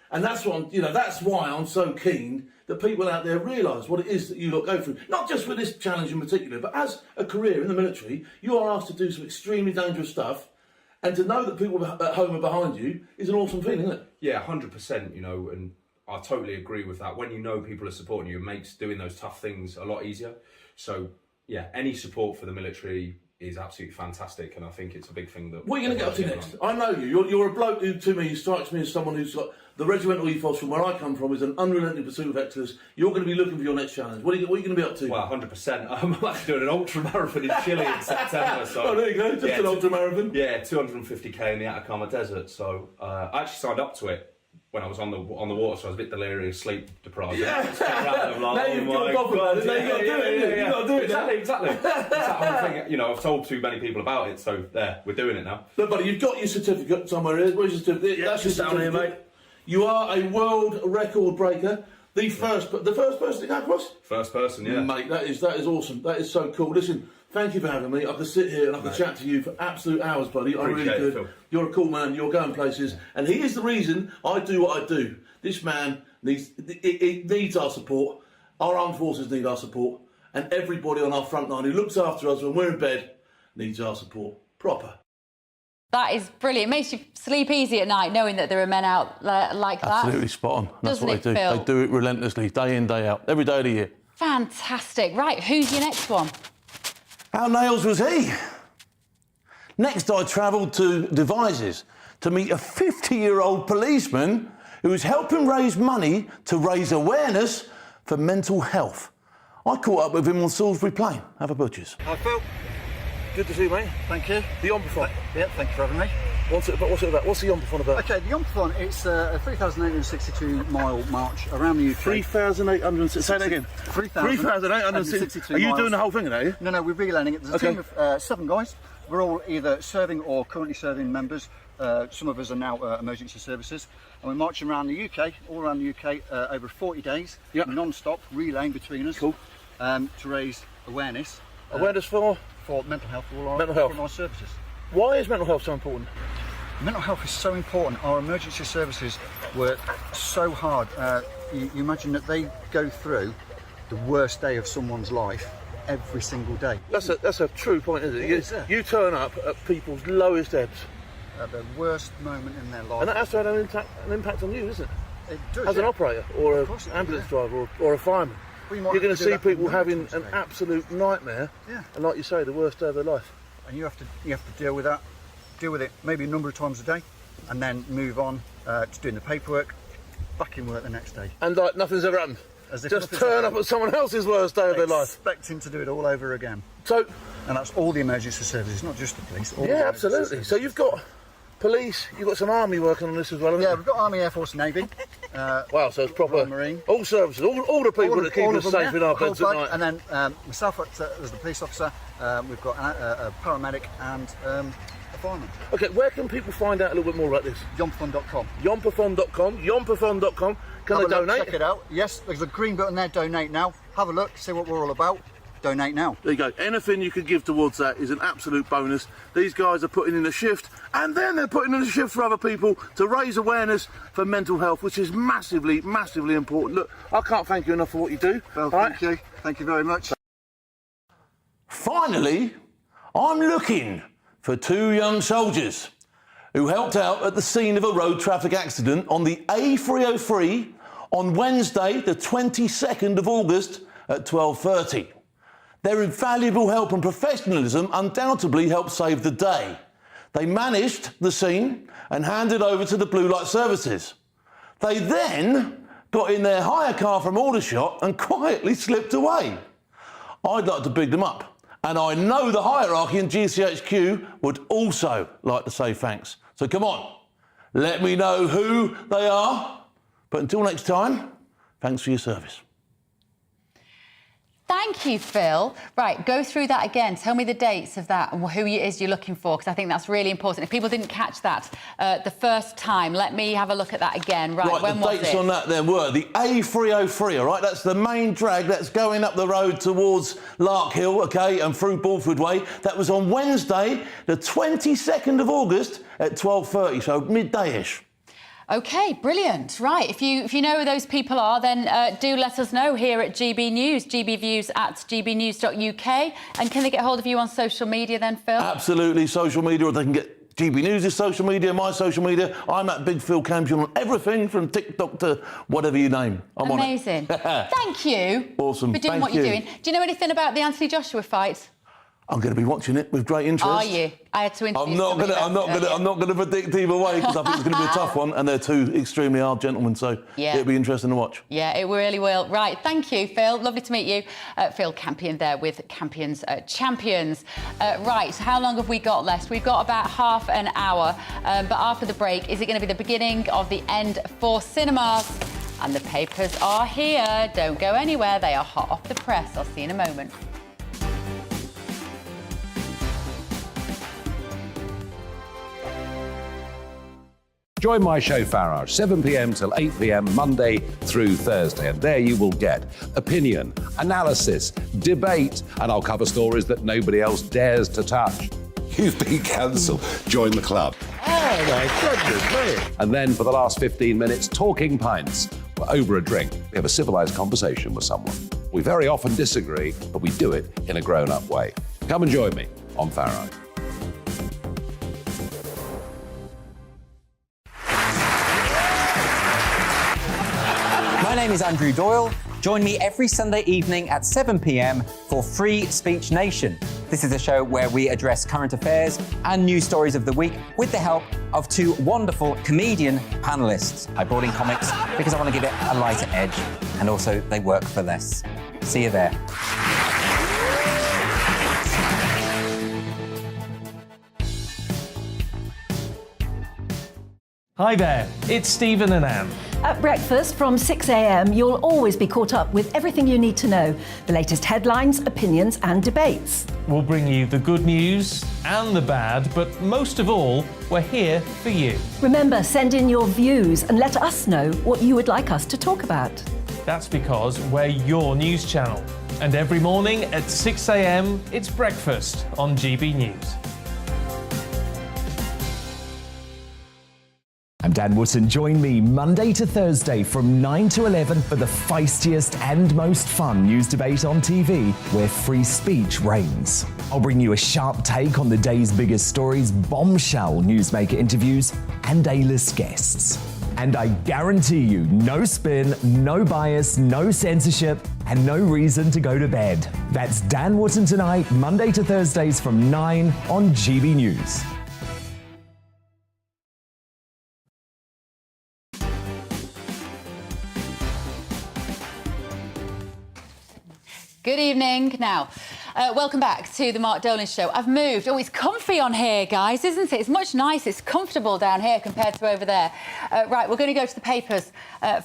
and that's what that's why I'm so keen that people out there realise what it is that you lot go through. Not just with this challenge in particular, but as a career in the military, you are asked to do some extremely dangerous stuff. And to know that people at home are behind you is an awesome feeling, isn't it? Yeah, 100%, you know, and I totally agree with that. When you know people are supporting you, it makes doing those tough things a lot easier. So, yeah, any support for the military is absolutely fantastic, and I think it's a big thing that... What are you going to get up to next? I know you. You're a bloke who, to me, strikes me as someone who's got... The regimental ethos from where I come from is an unrelenting pursuit of excellence. You're going to be looking for your next challenge. What are you going to be up to? Well, 100%. I'm actually doing an ultra marathon in Chile in September. So oh, there you go. Just an ultra marathon. Yeah, 250k in the Atacama Desert. So I actually signed up to it when I was on the water, so I was a bit delirious, sleep deprived. Yeah. Now you've got to do it. You've got to do it. Exactly. It's that whole thing. You know, I've told too many people about it, so there, we're doing it now. Look, buddy, you've got your certificate somewhere here. Where's your certificate? Yeah, that's just down here, mate. You are a world record breaker. The first person to go across? First person, yeah. Mate, that is awesome. That is so cool. Listen, thank you for having me. I could sit here and I could chat to you for absolute hours, buddy. I really could. You're a cool man. You're going places. And he is the reason I do what I do. This man needs our support. Our armed forces need our support. And everybody on our front line who looks after us when we're in bed needs our support. Proper. That is brilliant. It makes you sleep easy at night knowing that there are men out like that. Absolutely spot on. That's Doesn't what they do. Phil? They do it relentlessly, day in, day out, every day of the year. Fantastic. Right, who's your next one? How nails was he? Next, I travelled to Devizes to meet a 50-year-old policeman who was helping raise money to raise awareness for mental health. I caught up with him on Salisbury Plain. Have a butcher's. Hi, Phil. Good to see you, mate. Thank you. The Ombudsman. Yeah, thank you for having me. What's it about? What's the Ombudsman about? Okay, the Ombudsman, it's a 3,862-mile march around the UK. 3,862. Say that again. 3,862. Are you doing the whole thing, are you? No, we're relaying it. There's a team of 7 guys. We're all either serving or currently serving members. Some of us are now emergency services. And we're marching around the UK, all around the UK, over 40 days, non-stop, relaying between us to raise awareness. Awareness for? For mental health for all our services. Why is mental health so important? Mental health is so important. Our emergency services work so hard. You imagine that they go through the worst day of someone's life every single day. That's a true point, isn't it? You turn up at people's lowest ebbs. At the worst moment in their life. And that has to have an impact on you, doesn't it? It does, as an operator or an ambulance driver or a fireman. You're going to see people having an absolute nightmare, and like you say, the worst day of their life. And you have to deal with that, deal with it maybe a number of times a day, and then move on to doing the paperwork, back in work the next day. And like nothing's ever happened. Just turn up at someone else's worst day of their life. Expecting to do it all over again. And that's all the emergency services, not just the police. Yeah, absolutely. So you've got police, you've got some army working on this as well, haven't you? Yeah, we've got Army, Air Force, Navy. Wow, so it's proper Marine. All services, all the people that keep us safe in our beds at night. And then myself as the police officer, we've got a paramedic and a fireman. Okay, where can people find out a little bit more about this? Yompafon.com. Yompafon.com. Can they donate? Check it out. Yes, there's a green button there, donate now. Have a look, see what we're all about. Donate now. There you go. Anything you could give towards that is an absolute bonus. These guys are putting in a shift, and then they're putting in a shift for other people to raise awareness for mental health, which is massively, massively important. Look, I can't thank you enough for what you do. Well, thank you. Thank you very much. Finally, I'm looking for 2 young soldiers who helped out at the scene of a road traffic accident on the A303 on Wednesday, the 22nd of August at 12:30. Their invaluable help and professionalism undoubtedly helped save the day. They managed the scene and handed over to the blue light services. They then got in their hire car from Aldershot and quietly slipped away. I'd like to big them up, and I know the hierarchy in GCHQ would also like to say thanks. So come on, let me know who they are. But until next time, thanks for your service. Thank you, Phil. Right, go through that again. Tell me the dates of that and who it is you're looking for, because I think that's really important. If people didn't catch that the first time, let me have a look at that again. Right, when was it? The dates on that then were the A303, all right? That's the main drag that's going up the road towards Larkhill, OK, and through Bulford Way. That was on Wednesday, the 22nd of August at 12:30, so midday-ish. OK, brilliant. Right, if you know who those people are, then do let us know here at GB News, gbviews@gbnews.uk. And can they get hold of you on social media then, Phil? Absolutely, social media, or they can get GB News' social media, my social media. I'm at Big Phil Campion on everything from TikTok to whatever you name. I'm amazing. On it. Thank you. Awesome. For doing what you're doing. Do you know anything about the Anthony Joshua fight? I'm going to be watching it with great interest. Are you? I had to interview I'm not going to predict either way because I think it's going to be a tough one, and they're 2 extremely hard gentlemen, so it'll be interesting to watch. Yeah, it really will. Right, thank you, Phil. Lovely to meet you. Phil Campion there with Campion's Champions. Right, how long have we got left? We've got about half an hour, but after the break, is it going to be the beginning of the end for cinemas? And the papers are here. Don't go anywhere. They are hot off the press. I'll see you in a moment. Join my show Farage, 7 p.m. till 8 p.m. Monday through Thursday. And there you will get opinion, analysis, debate, and I'll cover stories that nobody else dares to touch. You've been cancelled. Join the club. Oh, my goodness me. And then for the last 15 minutes, talking pints. We're over a drink. We have a civilised conversation with someone. We very often disagree, but we do it in a grown-up way. Come and join me on Farage. My name is Andrew Doyle. Join me every Sunday evening at 7 p.m. for Free Speech Nation. This is a show where we address current affairs and news stories of the week with the help of two wonderful comedian panellists. I brought in comics because I want to give it a lighter edge, and also they work for less. See you there. Hi there, it's Stephen and Anne. At breakfast from 6 a.m, you'll always be caught up with everything you need to know, the latest headlines, opinions and debates. We'll bring you the good news and the bad, but most of all, we're here for you. Remember, send in your views and let us know what you would like us to talk about. That's because we're your news channel. And every morning at 6 a.m, it's breakfast on GB News. I'm Dan Wootton. Join me Monday to Thursday from 9 to 11 for the feistiest and most fun news debate on TV, where free speech reigns. I'll bring you a sharp take on the day's biggest stories, bombshell newsmaker interviews, and A-list guests. And I guarantee you, no spin, no bias, no censorship, and no reason to go to bed. That's Dan Wootton Tonight, Monday to Thursdays from 9 on GB News. Good evening. Now, welcome back to the Mark Dolan Show. I've moved. Oh, it's comfy on here, guys, isn't it? It's much nicer. It's comfortable down here compared to over there. Right, we're going to go to the papers.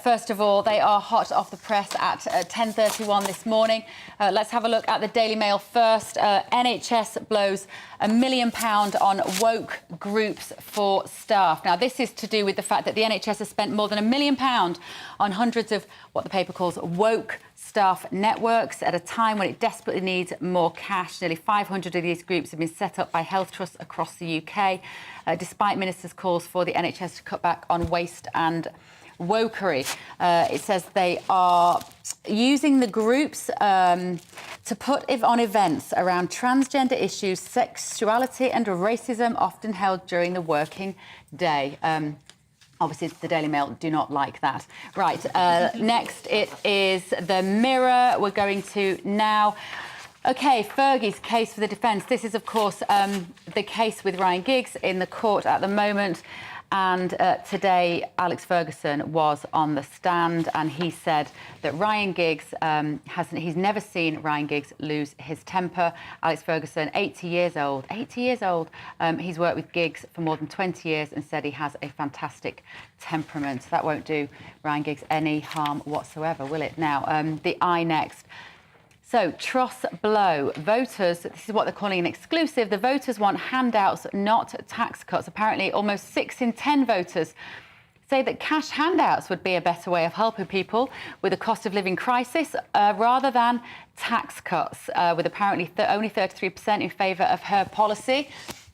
First of all, they are hot off the press at 10:31 this morning. Let's have a look at the Daily Mail first. NHS blows £1 million on woke groups for staff. Now, this is to do with the fact that the NHS has spent more than £1 million on hundreds of what the paper calls woke staff networks at a time when it desperately needs more cash. Nearly 500 of these groups have been set up by health trusts across the UK, despite ministers' calls for the NHS to cut back on waste and wokery. It says they are using the groups to put on events around transgender issues, sexuality and racism, often held during the working day. Obviously, the Daily Mail do not like that. Right, next it is the Mirror. We're going to now... OK, Fergie's case for the defence. This is, of course, the case with Ryan Giggs in the court at the moment. And today, Alex Ferguson was on the stand and he said that Ryan Giggs he's never seen Ryan Giggs lose his temper. Alex Ferguson, 80 years old. He's worked with Giggs for more than 20 years and said he has a fantastic temperament. That won't do Ryan Giggs any harm whatsoever, will it? Now, the eye next. So, Truss blow. Voters, this is what they're calling an exclusive. The voters want handouts, not tax cuts. Apparently, almost 6 in 10 voters say that cash handouts would be a better way of helping people with a cost of living crisis rather than tax cuts, with apparently only 33% in favour of her policy.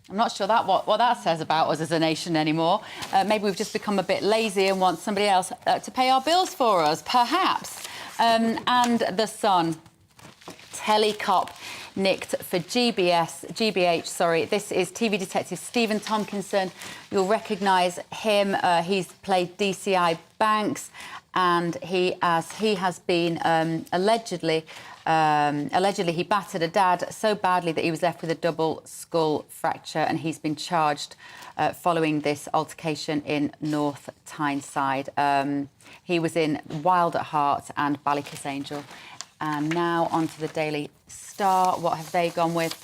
I'm not sure what that says about us as a nation anymore. Maybe we've just become a bit lazy and want somebody else to pay our bills for us, perhaps. And The Sun. Telecop nicked for GBH. This is TV detective Stephen Tompkinson. You'll recognise him. He's played DCI Banks, and he has been allegedly he battered a dad so badly that he was left with a double skull fracture, and he's been charged following this altercation in North Tyneside. He was in Wild at Heart and Ballykiss Angel. And now on to the Daily Star. What have they gone with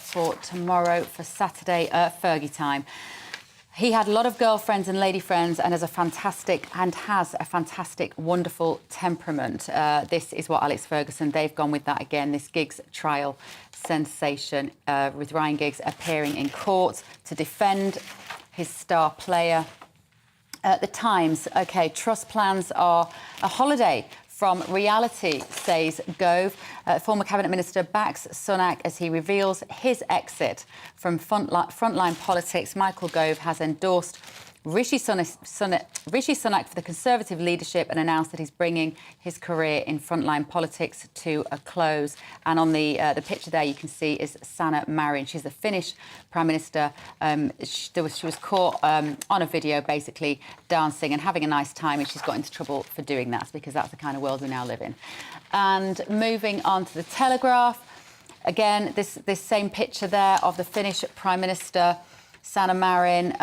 for tomorrow, for Saturday, Fergie time? He had a lot of girlfriends and lady friends and has a fantastic, wonderful temperament. This is what Alex Ferguson, they've gone with that again, this Giggs trial sensation, with Ryan Giggs appearing in court to defend his star player. The Times, OK, Truss plans are a holiday from reality, says Gove. Former Cabinet Minister backs Sunak as he reveals his exit from frontline politics. Michael Gove has endorsed Rishi Sunak for the Conservative leadership and announced that he's bringing his career in frontline politics to a close. And on the picture there you can see is Sanna Marin. She's the Finnish Prime Minister. She was caught on a video basically dancing and having a nice time, and she's got into trouble for doing that because that's the kind of world we now live in. And moving on to the Telegraph. Again, this same picture there of the Finnish Prime Minister, Sanna Marin.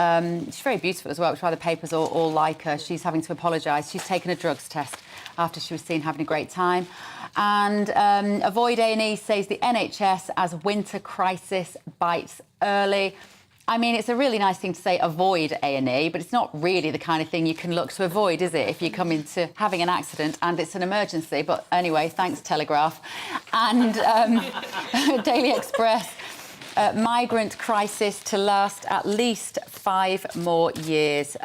She's very beautiful as well, which is why the papers all like her. She's having to apologise. She's taken a drugs test after she was seen having a great time. And Avoid A&E says the NHS as winter crisis bites early. I mean, it's a really nice thing to say, avoid A&E, but it's not really the kind of thing you can look to avoid, is it, if you come into having an accident and it's an emergency? But anyway, thanks, Telegraph. And Daily Express, migrant crisis to last at least 5 more years.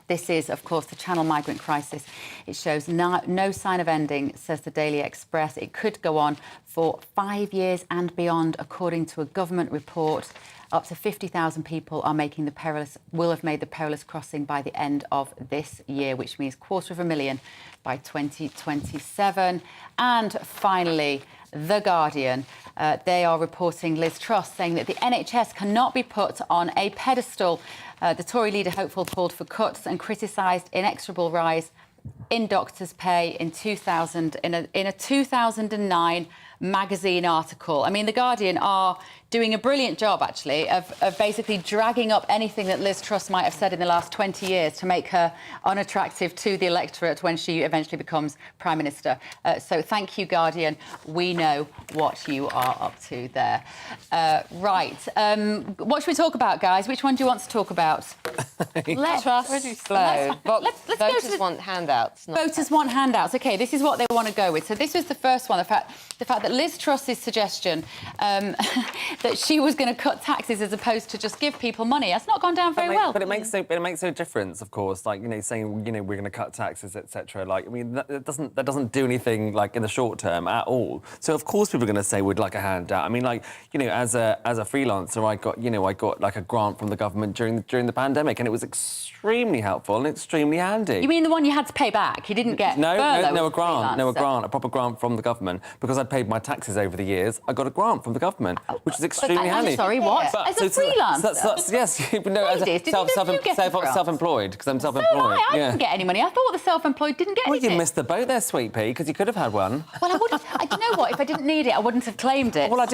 This is, of course, the Channel migrant crisis. It shows no sign of ending, says the Daily Express. It could go on for 5 years and beyond, according to a government report. Up to 50,000 people will have made the perilous crossing by the end of this year, which means 250,000 by 2027. And finally, The Guardian. They are reporting Liz Truss saying that the NHS cannot be put on a pedestal. The Tory leader hopeful called for cuts and criticised inexorable rise in doctors' pay in a 2009 magazine article. I mean, The Guardian are doing a brilliant job, actually, of basically dragging up anything that Liz Truss might have said in the last 20 years to make her unattractive to the electorate when she eventually becomes Prime Minister. So thank you, Guardian. We know what you are up to there. Right. What should we talk about, guys? Which one do you want to talk about? Voters want handouts. Voters want handouts. OK, this is what they want to go with. So this was the first one, the fact that Liz Truss's suggestion that she was going to cut taxes as opposed to just give people money. That's not gone down very well. But it makes no difference, of course. Like, saying, we're going to cut taxes, etc. Like, I mean, that doesn't do anything, like, in the short term at all. So, of course, people are going to say we'd like a handout. I mean, like, as a freelancer, I got like a grant from the government during the pandemic, and it was extremely helpful and extremely handy. You mean the one you had to pay back? You didn't get a proper grant from the government, because I paid my taxes over the years. I got a grant from the government, which is extremely handy. Sorry, what? As a freelancer? Yes, self-employed, because I'm self-employed. So I didn't get any money. I thought the self-employed didn't get anything. Well, you missed the boat there, sweet pea, because you could have had one. Well, I wouldn't. You know what? If I didn't need it, I wouldn't have claimed it. Well, I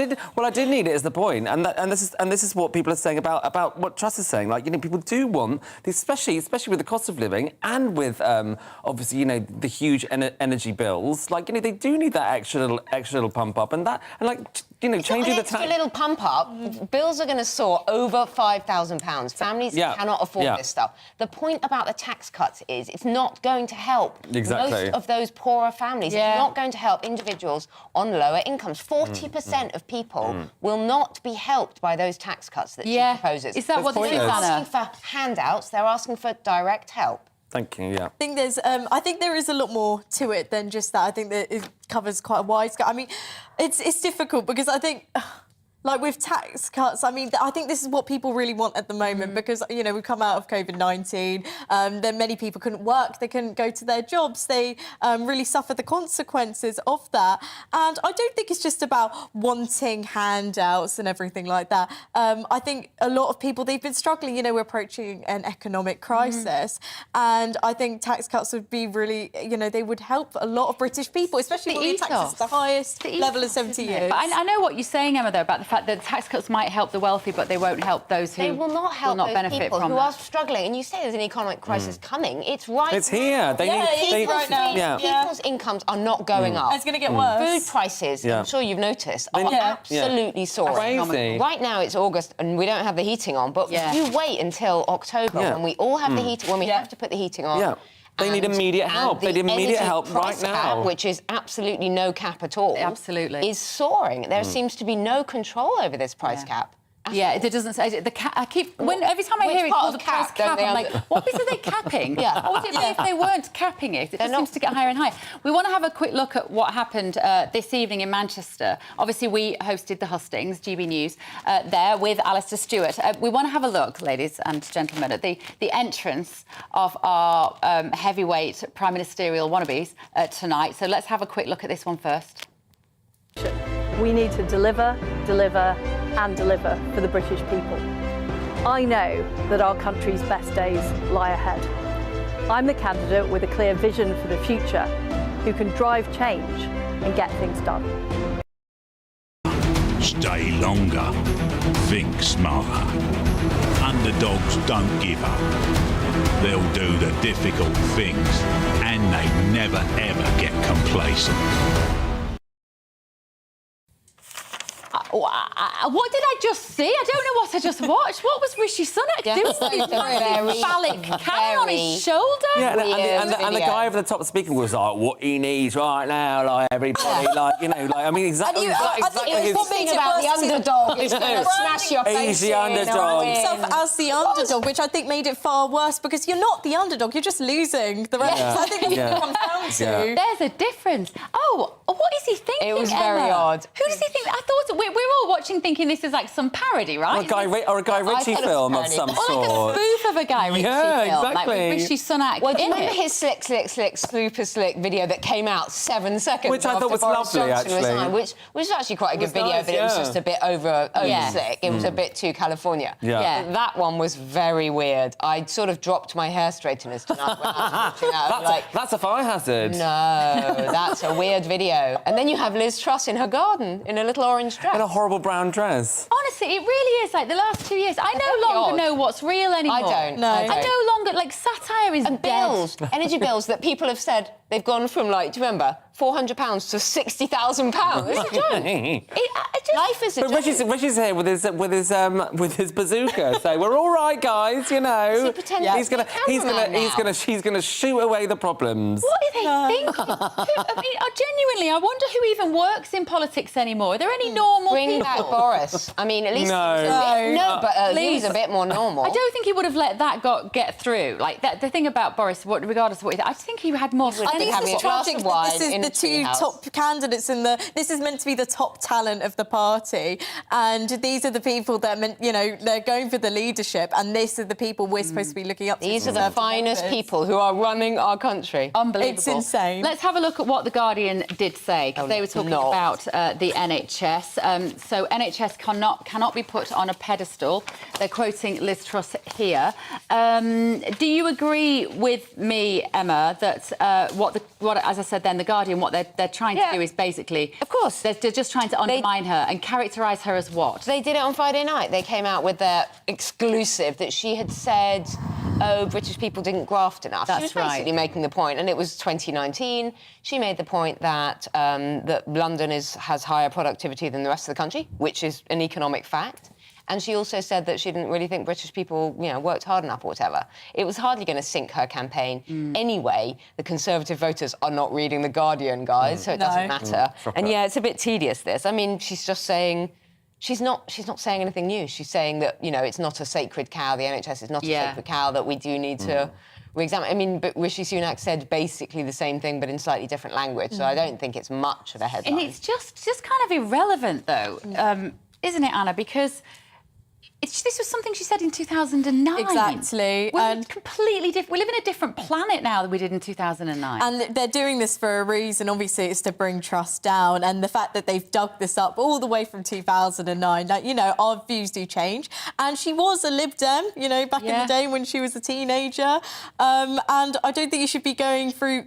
did need it, is the point, and this is what people are saying about what Truss is saying. Like, people do want, especially with the cost of living and with obviously the huge energy bills. Like, they do need that extra little pump up, and changing the tax. Little pump up, bills are going to soar over £5,000. Families cannot afford this stuff. The point about the tax cuts is it's not going to help most of those poorer families. It's not going to help individuals on lower incomes. 40% of people will not be helped by those tax cuts that she proposes. Is that what they're asking for? Handouts. They're asking for direct help. Thank you. Yeah. I think there is a lot more to it than just that. I think that it covers quite a wide scale. I mean, it's difficult because I think, like with tax cuts, I mean, I think this is what people really want at the moment because, we've come out of COVID-19, then many people couldn't work, they couldn't go to their jobs, they really suffered the consequences of that. And I don't think it's just about wanting handouts and everything like that. I think a lot of people, they've been struggling, we're approaching an economic crisis, and I think tax cuts would be really, they would help a lot of British people, especially when taxes at the highest level in 70 years. But I know what you're saying, Emma, though, about the fact that tax cuts might help the wealthy, but they won't help those who will not help those benefit people from who are struggling. And you say there's an economic crisis coming. It's right. It's here. People's incomes are not going up. It's going to get worse. Food prices, I'm sure you've noticed, are absolutely soaring. Crazy. Right now it's August and we don't have the heating on, but you wait until October when we all have the heating, when we have to put the heating on. Yeah. They need immediate help. They need immediate help right now. Cap, which is absolutely no cap at all. Absolutely. Is soaring. There seems to be no control over this price cap. Yeah, it doesn't say the cap. Every time I hear it called a price cap, I'm like, what bit are they capping? What would it be if they weren't capping it? It just seems to get higher and higher. We want to have a quick look at what happened this evening in Manchester. Obviously, we hosted the Hustings, GBNews, there with Alistair Stewart. We want to have a look, ladies and gentlemen, at the entrance of our heavyweight prime ministerial wannabes tonight. So let's have a quick look at this one first. We need to deliver, deliver and deliver for the British people. I know that our country's best days lie ahead. I'm the candidate with a clear vision for the future who can drive change and get things done. day longer. Think smarter. Underdogs don't give up. They'll do the difficult things, and they never ever get complacent. What did I just see? I don't know what I just watched. What was Rishi Sunak doing? With a phallic camera on his shoulder? Yeah, and the guy over the top speaking was like, what he needs right now, like, everybody, like, you know, like, I mean, exactly. It was something about the underdog. It's going to smash your face. He's the underdog. Himself as the underdog, which I think made it far worse because you're not the underdog, you're just losing the rest. Yeah. I think that's what it comes down to. There's a difference. Oh, what is he thinking? It was very odd. Who does he think? I thought we're all watching thinking this is like some parody, right? Or a Guy Ritchie film of some sort. Or like a spoof of a Guy Ritchie film. Exactly. Like with Rishi Sunak. Well, do you remember his slick, super slick video that came out 7 seconds Which I after thought was Boris lovely, Johnson actually. resigned, which was actually quite a good video, nice, but it was just a bit over slick. It was a bit too California. Yeah. But that one was very weird. I sort of dropped my hair straighteners tonight when I was watching that. That's a fire hazard. No, that's a weird video. And then you have Liz Truss in her garden in a little orange dress. In a horrible brown dress. Honestly, it really is like the last 2 years. I no longer know what's real anymore. I don't. No. I no longer, like, satire is And dead. bills, energy bills that people have said they've gone from, like, do you remember, £400 to £60,000. Life is a But joke. Rishi's here with his bazooka, so we're all right, guys. You know, he's gonna shoot away the problems. What are they thinking? Genuinely, I wonder who even works in politics anymore. Are there any normal Bring people? back Boris. I mean, at least he was a bit more normal. I don't think he would have let that get through. Like the thing about Boris, regardless of what he did, I think he had more. I think it's tragic that this is the two top candidates this is meant to be the top talent of the party, and these are the people that are meant, they're going for the leadership, and these are the people we're supposed to be looking up to. These are the finest people who are running our country. Unbelievable. It's insane. Let's have a look at what The Guardian did say, because they were talking about the NHS. So NHS cannot be put on a pedestal. They're quoting Liz Truss here. Do you agree with me, Emma, that what as I said then, The Guardian, what they're trying to do is basically, of course, they're just trying to undermine her and characterise her as what? They did it on Friday night. They came out with their exclusive that she had said, British people didn't graft enough. That's she was basically making the point, and it was 2019. She made the point that that London has higher productivity than the rest of the country, which is an economic fact. And she also said that she didn't really think British people, worked hard enough or whatever. It was hardly going to sink her campaign. Anyway, the Conservative voters are not reading The Guardian, guys, so it doesn't matter. And it's a bit tedious, this. I mean, she's just saying... She's not saying anything new. She's saying that, it's not a sacred cow. The NHS is not a sacred cow, that we do need to re-examine. I mean, but Rishi Sunak said basically the same thing, but in slightly different language, so I don't think it's much of a headline. And it's just kind of irrelevant, though, isn't it, Anna? Because... this was something she said in 2009. Exactly. We're completely different. We live in a different planet now than we did in 2009. And they're doing this for a reason. Obviously, it's to bring trust down. And the fact that they've dug this up all the way from 2009, that, our views do change. And she was a Lib Dem, back in the day when she was a teenager. And I don't think you should be going through,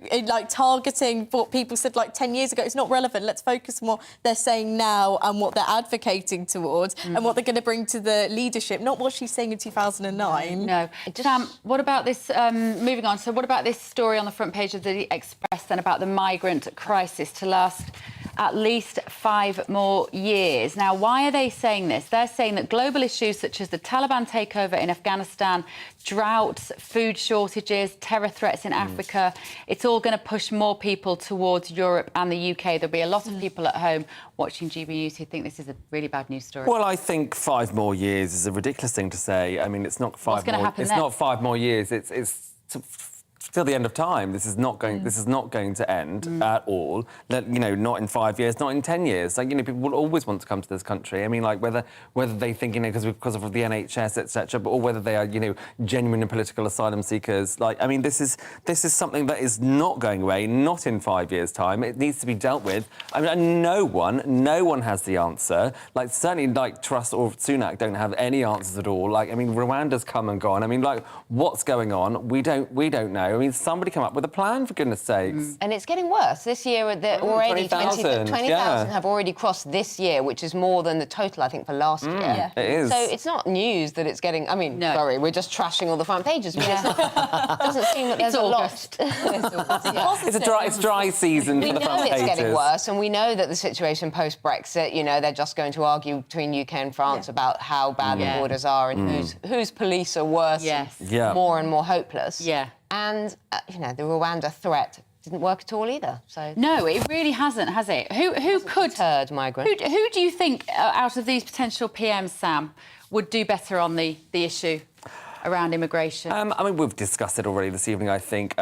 targeting what people said, 10 years ago. It's not relevant. Let's focus on what they're saying now and what they're advocating towards and what they're going to bring to the leadership, not what she's saying in 2009. No. Sam, what about this, moving on, so what about this story on the front page of the Express then about the migrant crisis to last at least 5 more years? Now, why are they saying this? They're saying that global issues such as the Taliban takeover in Afghanistan, droughts, food shortages, terror threats in Africa, it's all going to push more people towards Europe and the UK. There'll be a lot of people at home watching GB News who think this is a really bad news story. Well, I think 5 more years is a ridiculous thing to say. I mean, it's not 5 more. What's going to happen It's next? not 5 more years. It's till the end of time. This is not going. This is not going to end at all. Not in 5 years, not in 10 years. People will always want to come to this country. I mean, whether they think because of the NHS, etc., or whether they are genuine political asylum seekers. This is something that is not going away. Not in 5 years' time. It needs to be dealt with. I mean, and no one has the answer. Certainly, Truss or Sunak don't have any answers at all. Rwanda's come and gone. I mean, what's going on? We don't know. I mean, somebody come up with a plan, for goodness sakes. And it's getting worse. This year, already 20,000 have already crossed this year, which is more than the total, I think, for last year. Yeah. It is. So it's not news that it's getting... I mean, sorry, we're just trashing all the front pages. But it doesn't seem that there's a lot. It's dry season for the front pages. We know it's getting worse, and we know that the situation post-Brexit, you know, they're just going to argue between UK and France about how bad the borders are and whose police are worse, more and more hopeless. Yeah. And, you know, the Rwanda threat didn't work at all either. So no, it really hasn't, has it? Who could deterred migrants? Who do you think out of these potential PMs, Sam, would do better on the issue around immigration? I mean, we've discussed it already this evening, I think.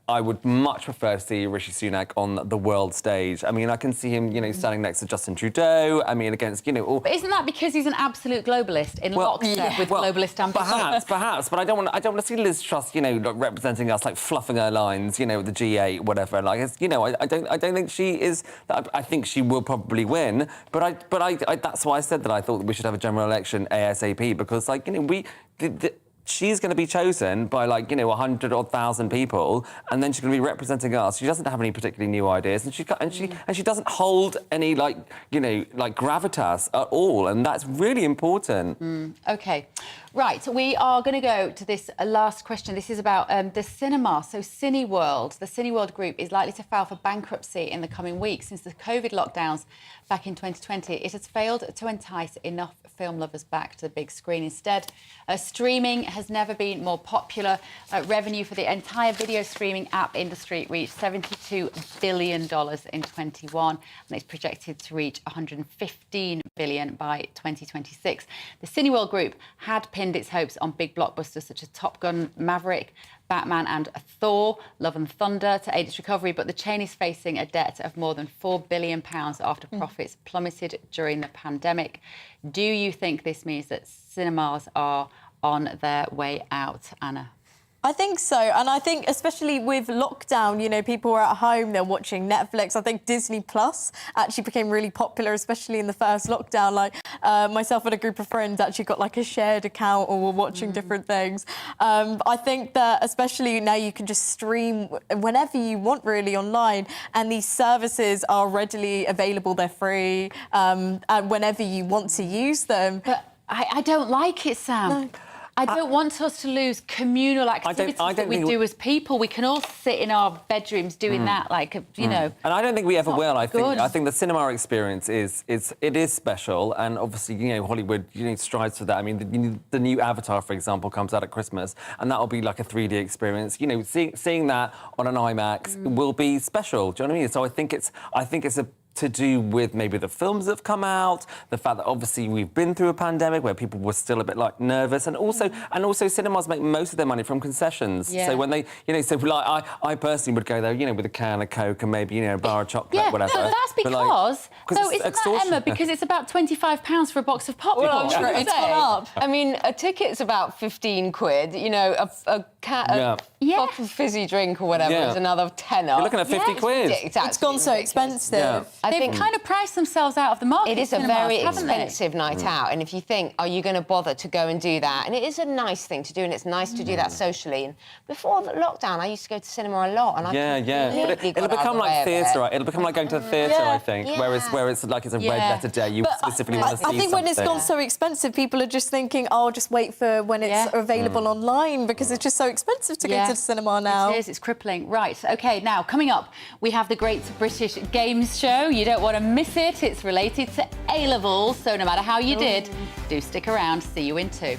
I would much prefer to see Rishi Sunak on the world stage. I mean, I can see him, you know, standing next to Justin Trudeau. I mean, against, you know... all... But isn't that because he's an absolute globalist in lockstep with globalist ambitions? Perhaps, but I don't want to see Liz Truss, you know, like, representing us, like, fluffing her lines, you know, the G8, whatever. Like, it's, you know, I don't think she is... I think she will probably win, but I that's why I said that I thought we should have a general election ASAP, because, like, you know, she's going to be chosen by, like, you know, 100,000 people, and then she's going to be representing us. She doesn't have any particularly new ideas, and she doesn't hold any, like, you know, like, gravitas at all, and that's really important. OK. Right, we are going to go to this last question. This is about the cinema. So Cineworld, the Cineworld Group, is likely to file for bankruptcy in the coming weeks. Since the COVID lockdowns back in 2020, it has failed to entice enough film lovers back to the big screen. Instead, streaming has never been more popular. Revenue for the entire video streaming app industry reached $72 billion in 21, and it's projected to reach $115 billion by 2026. The Cineworld Group had pinned its hopes on big blockbusters such as Top Gun, Maverick, Batman and Thor, Love and Thunder to aid its recovery, but the chain is facing a debt of more than £4 billion after profits plummeted during the pandemic. Do you think this means that cinemas are on their way out, Anna? I think so, and I think especially with lockdown, you know, people were at home, they're watching Netflix. I think Disney Plus actually became really popular, especially in the first lockdown. Like myself and a group of friends actually got like a shared account or were watching different things. I think that especially now you can just stream whenever you want really online, and these services are readily available, they're free, and whenever you want to use them. But I don't like it, Sam. No. I don't want us to lose communal activities that we do as people. We can all sit in our bedrooms doing that, like, you know. And I don't think we ever will. I think the cinema experience is special, and obviously, you know, Hollywood, you know, strives for that. I mean, the new Avatar, for example, comes out at Christmas, and that'll be like a 3D experience. You know, seeing that on an IMAX will be special. Do you know what I mean? So I think it's a to do with maybe the films that have come out, the fact that obviously we've been through a pandemic where people were still a bit like nervous, and also cinemas make most of their money from concessions. Yeah. So when they, you know, so like I personally would go there, you know, with a can of Coke and maybe, you know, a bar of chocolate, whatever. No, that's because, so isn't that, Emma, because it's about £25 for a box of popcorn? Well, it's gone up. I mean, a ticket's about 15 quid, you know, a pop of fizzy drink or whatever is another tenner. You're looking at 50 quid. It's gone so expensive. Yeah. They've kind of priced themselves out of the market. It is a very expensive night out, and if you think, are you going to bother to go and do that? And it is a nice thing to do, and it's nice to do that socially. And before the lockdown, I used to go to cinema a lot, and I but it'll become like theatre, right? It'll become like going to the theatre, I think, where it's like it's a red letter day. You specifically want to see something. I think when it's gone so expensive, people are just thinking, oh, I'll just wait for when it's available online, because it's just so expensive to go to the cinema now. It is, it's crippling. Right, OK, now, coming up, we have the Great British Games Show. You don't want to miss it. It's related to A-levels, so no matter how you did, do stick around. See you in 2.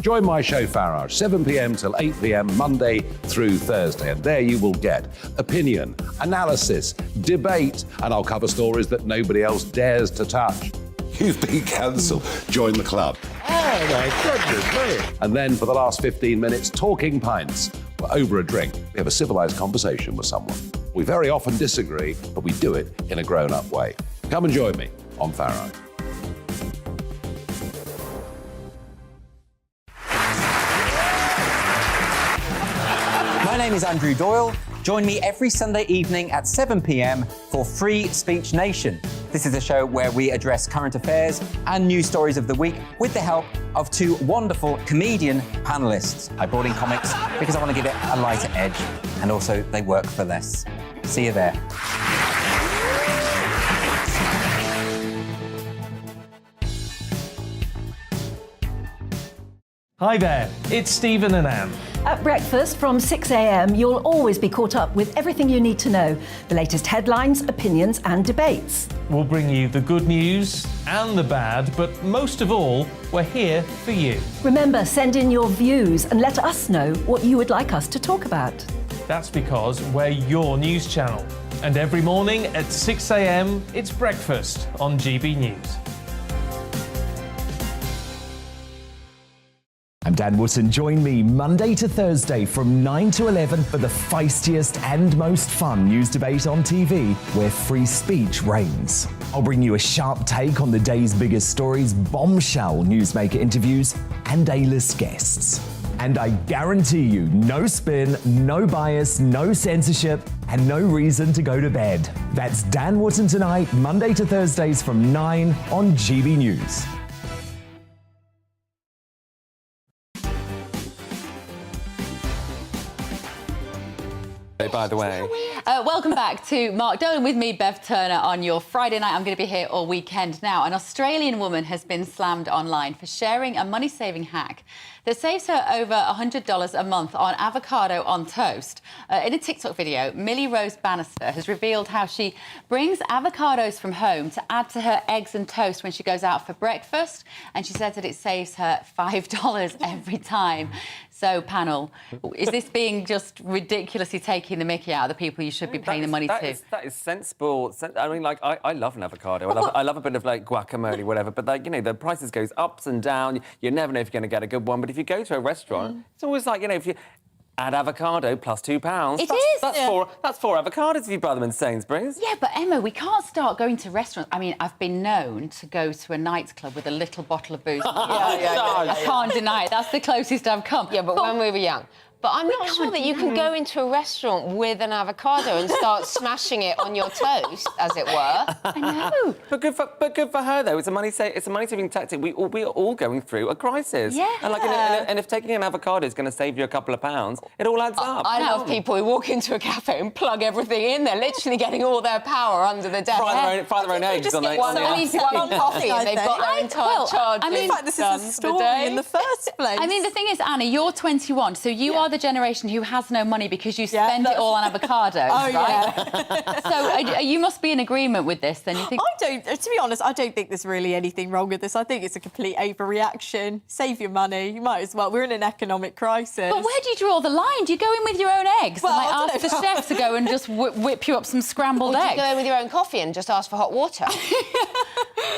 Join my show Farage, 7 p.m. till 8 p.m. Monday through Thursday, and there you will get opinion, analysis, debate, and I'll cover stories that nobody else dares to touch. You've been cancelled. Join the club. Oh, my goodness me. And then for the last 15 minutes, talking pints. Over a drink, we have a civilised conversation with someone. We very often disagree, but we do it in a grown-up way. Come and join me on Farage. My name is Andrew Doyle. Join me every Sunday evening at 7 p.m. for Free Speech Nation. This is a show where we address current affairs and news stories of the week with the help of two wonderful comedian panellists. I brought in comics because I want to give it a lighter edge, and also they work for less. See you there. Hi there, it's Stephen and Anne. At breakfast from 6 a.m, you'll always be caught up with everything you need to know, the latest headlines, opinions and debates. We'll bring you the good news and the bad, but most of all, we're here for you. Remember, send in your views and let us know what you would like us to talk about. That's because we're your news channel. And every morning at 6 a.m, it's breakfast on GB News. I'm Dan Wootton. Join me Monday to Thursday from 9 to 11 for the feistiest and most fun news debate on TV, where free speech reigns. I'll bring you a sharp take on the day's biggest stories, bombshell newsmaker interviews, and A-list guests. And I guarantee you, no spin, no bias, no censorship, and no reason to go to bed. That's Dan Wootton Tonight, Monday to Thursdays from 9 on GB News. By the way. Welcome back to Mark Dolan with me, Bev Turner, on your Friday night. I'm going to be here all weekend. Now, an Australian woman has been slammed online for sharing a money-saving hack that saves her over $100 a month on avocado on toast. In a TikTok video, Millie Rose Bannister has revealed how she brings avocados from home to add to her eggs and toast when she goes out for breakfast, and she says that it saves her $5 every time. So, panel, is this being just ridiculously taking the mickey out of the people you should be paying the money to? That is sensible. I mean, like, I love an avocado. I love a bit of, like, guacamole, whatever. But, like, you know, the prices goes ups and down. You never know if you're going to get a good one. But if you go to a restaurant, it's always like, you know, if you add avocado plus £2. That's four avocados if you buy them in Sainsbury's. Yeah, but Emma, we can't start going to restaurants. I mean, I've been known to go to a nightclub with a little bottle of booze. I can't deny it. That's the closest I've come. Yeah, but when we were young. But I'm not sure that you can go into a restaurant with an avocado and start smashing it on your toast, as it were. I know. But good for her, though. It's a money-saving tactic. We are all going through a crisis. Yeah. And, like, and if taking an avocado is going to save you a couple of pounds, it all adds up. I love people who walk into a cafe and plug everything in. They're literally getting all their power under the desk. Fry their own eggs on one coffee and they've got their entire charge. I mean, in fact, this is a story in the first place. I mean, the thing is, Anna, you're 21, so you are the generation who has no money because you spend it all on avocados, right? So you must be in agreement with this, then, you think? To be honest, I don't think there's really anything wrong with this. I think it's a complete overreaction. Save your money. You might as well. We're in an economic crisis. But where do you draw the line? Do you go in with your own eggs and ask the chef to go and just whip you up some scrambled eggs? Or do you go in with your own coffee and just ask for hot water?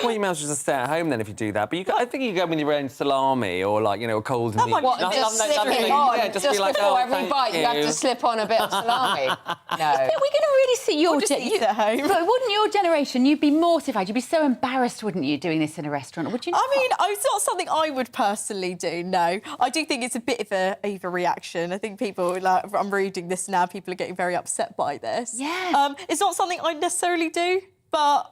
Well, you might as well just stay at home then if you do that. But I think you go with your own salami or, like, you know, a cold meat. What, just slip it on? Yeah, just be like, before every bite, you have to slip on a bit of salami. No. We're going to really see your... Just eat at home. But wouldn't your generation, you'd be mortified, you'd be so embarrassed, wouldn't you, doing this in a restaurant, would you not? I mean, it's not something I would personally do, no. I do think it's a bit of an overreaction. I think people, like, I'm reading this now, people are getting very upset by this. Yeah. It's not something I'd necessarily do, but...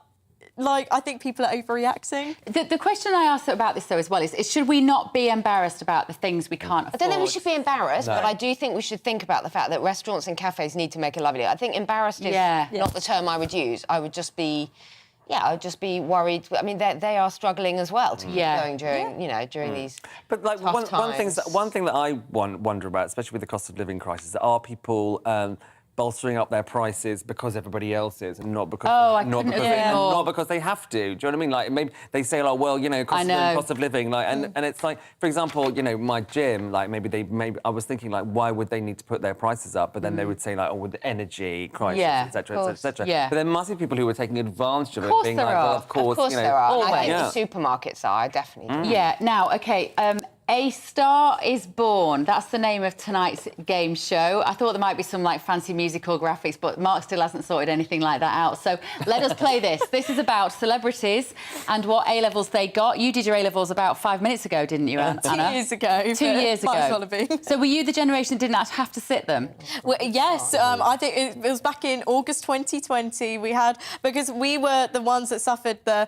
Like, I think people are overreacting. The question I asked about this, though, as well, is should we not be embarrassed about the things we can't afford? I don't think we should be embarrassed, but I do think we should think about the fact that restaurants and cafes need to make a livelihood. I think embarrassed is not the term I would use. I would just be... Yeah, I'd just be worried. I mean, they are struggling as well to keep going during, you know, during these But, like, tough times. one thing that I wonder about, especially with the cost of living crisis, are people... bolstering up their prices because everybody else is, and not because not because they have to. Do you know what I mean? Like, maybe they say, like, well, you know, cost of living, like, and it's like, for example, you know, my gym, like, maybe I was thinking, like, why would they need to put their prices up? But then they would say, like, oh, with the energy crisis, etc., etc. Yeah. But there must be people who are taking advantage of it, being like, there well, are. of course Of course you know, there are. Always. I think the supermarkets are, definitely. Yeah. Now, OK. A Star is Born. That's the name of tonight's game show. I thought there might be some like fancy musical graphics, but Mark still hasn't sorted anything like that out. So let us play this. This is about celebrities and what A-levels they got. You did your A-levels about 5 minutes ago, didn't you, Anna? 2 years ago. 2 years ago. Might as well have been. So were you the generation that didn't actually have to sit them? Well, yes, I think it was back in August 2020. We had, because we were the ones that suffered the,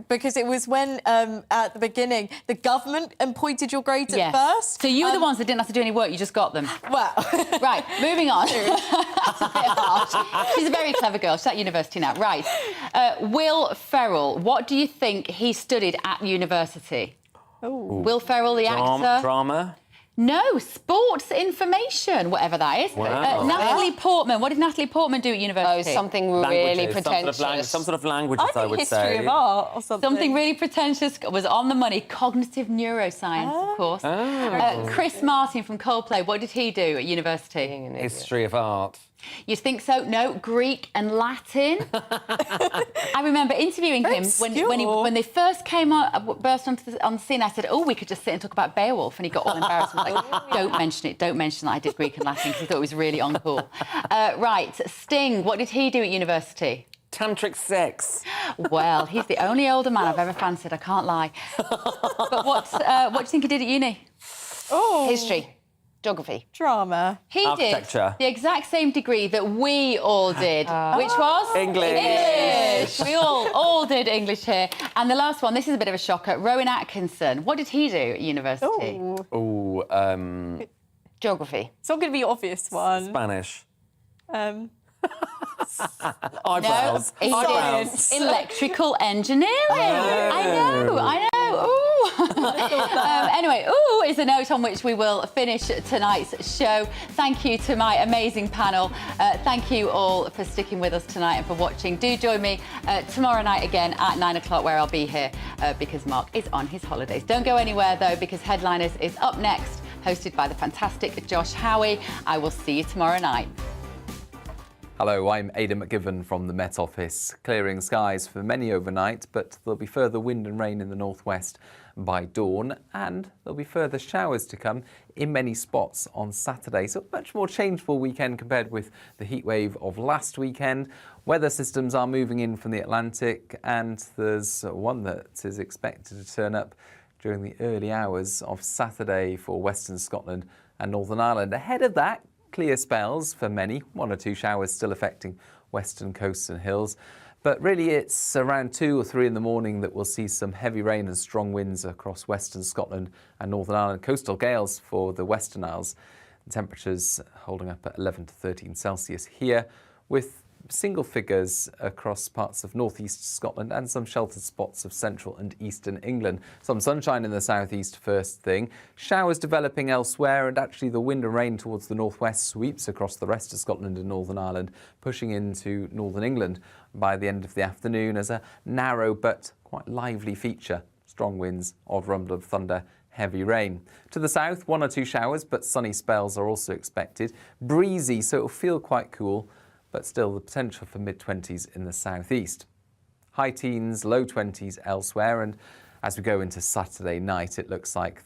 because it was when at the beginning the government appointed your grades at first. So you were the ones that didn't have to do any work, you just got them. Well. Right, moving on. That's a bit harsh. She's a very clever girl. She's at university now. Right. Will Ferrell, what do you think he studied at university? Ooh. Will Ferrell, the actor? Drama? No, sports information, whatever that is. Wow. Natalie Portman, what did Natalie Portman do at university? Oh, something really pretentious. Some sort of languages, I would say. History of art or something. Something really pretentious, was on the money. Cognitive neuroscience, of course. Chris Martin from Coldplay, what did he do at university? History of art. You'd think so? No, Greek and Latin. I remember interviewing him when they first came on, burst on the scene. I said, oh, we could just sit and talk about Beowulf. And he got all embarrassed. I was like, don't mention it. Don't mention that I did Greek and Latin, because he thought it was really uncool. Right, Sting, what did he do at university? Tantric sex. Well, he's the only older man I've ever fancied, I can't lie. But what do you think he did at uni? Oh. History. Geography. Drama. He did the exact same degree that we all did, which was English. We all did English here. And the last one, this is a bit of a shocker. Rowan Atkinson. What did he do at university? Geography. It's not going to be an obvious one. Spanish. Eyebrows. No, Eyebrows. Electrical engineering. I know. Ooh. Anyway, ooh is the note on which we will finish tonight's show. Thank you to my amazing panel. Thank you all for sticking with us tonight and for watching. Do join me tomorrow night again at 9 o'clock, where I'll be here because Mark is on his holidays. Don't go anywhere, though, because Headliners is up next, hosted by the fantastic Josh Howie. I will see you tomorrow night. Hello, I'm Aidan McGivern from the Met Office. Clearing skies for many overnight, but there'll be further wind and rain in the northwest by dawn, and there'll be further showers to come in many spots on Saturday. So a much more changeable weekend compared with the heatwave of last weekend. Weather systems are moving in from the Atlantic, and there's one that is expected to turn up during the early hours of Saturday for Western Scotland and Northern Ireland. Ahead of that, clear spells for many, 1 or 2 showers still affecting western coasts and hills. But really it's around 2 or 3 in the morning that we'll see some heavy rain and strong winds across western Scotland and Northern Ireland. Coastal gales for the Western Isles. The temperatures holding up at 11 to 13 Celsius here, with single figures across parts of northeast Scotland and some sheltered spots of central and eastern England. Some sunshine in the southeast first thing, showers developing elsewhere, and actually the wind and rain towards the northwest sweeps across the rest of Scotland and Northern Ireland, pushing into northern England by the end of the afternoon as a narrow but quite lively feature. Strong winds, odd rumble of thunder, heavy rain. To the south, 1 or 2 showers, but sunny spells are also expected. Breezy, so it'll feel quite cool, but still the potential for mid-20s in the southeast. High teens, low 20s elsewhere, and as we go into Saturday night, it looks like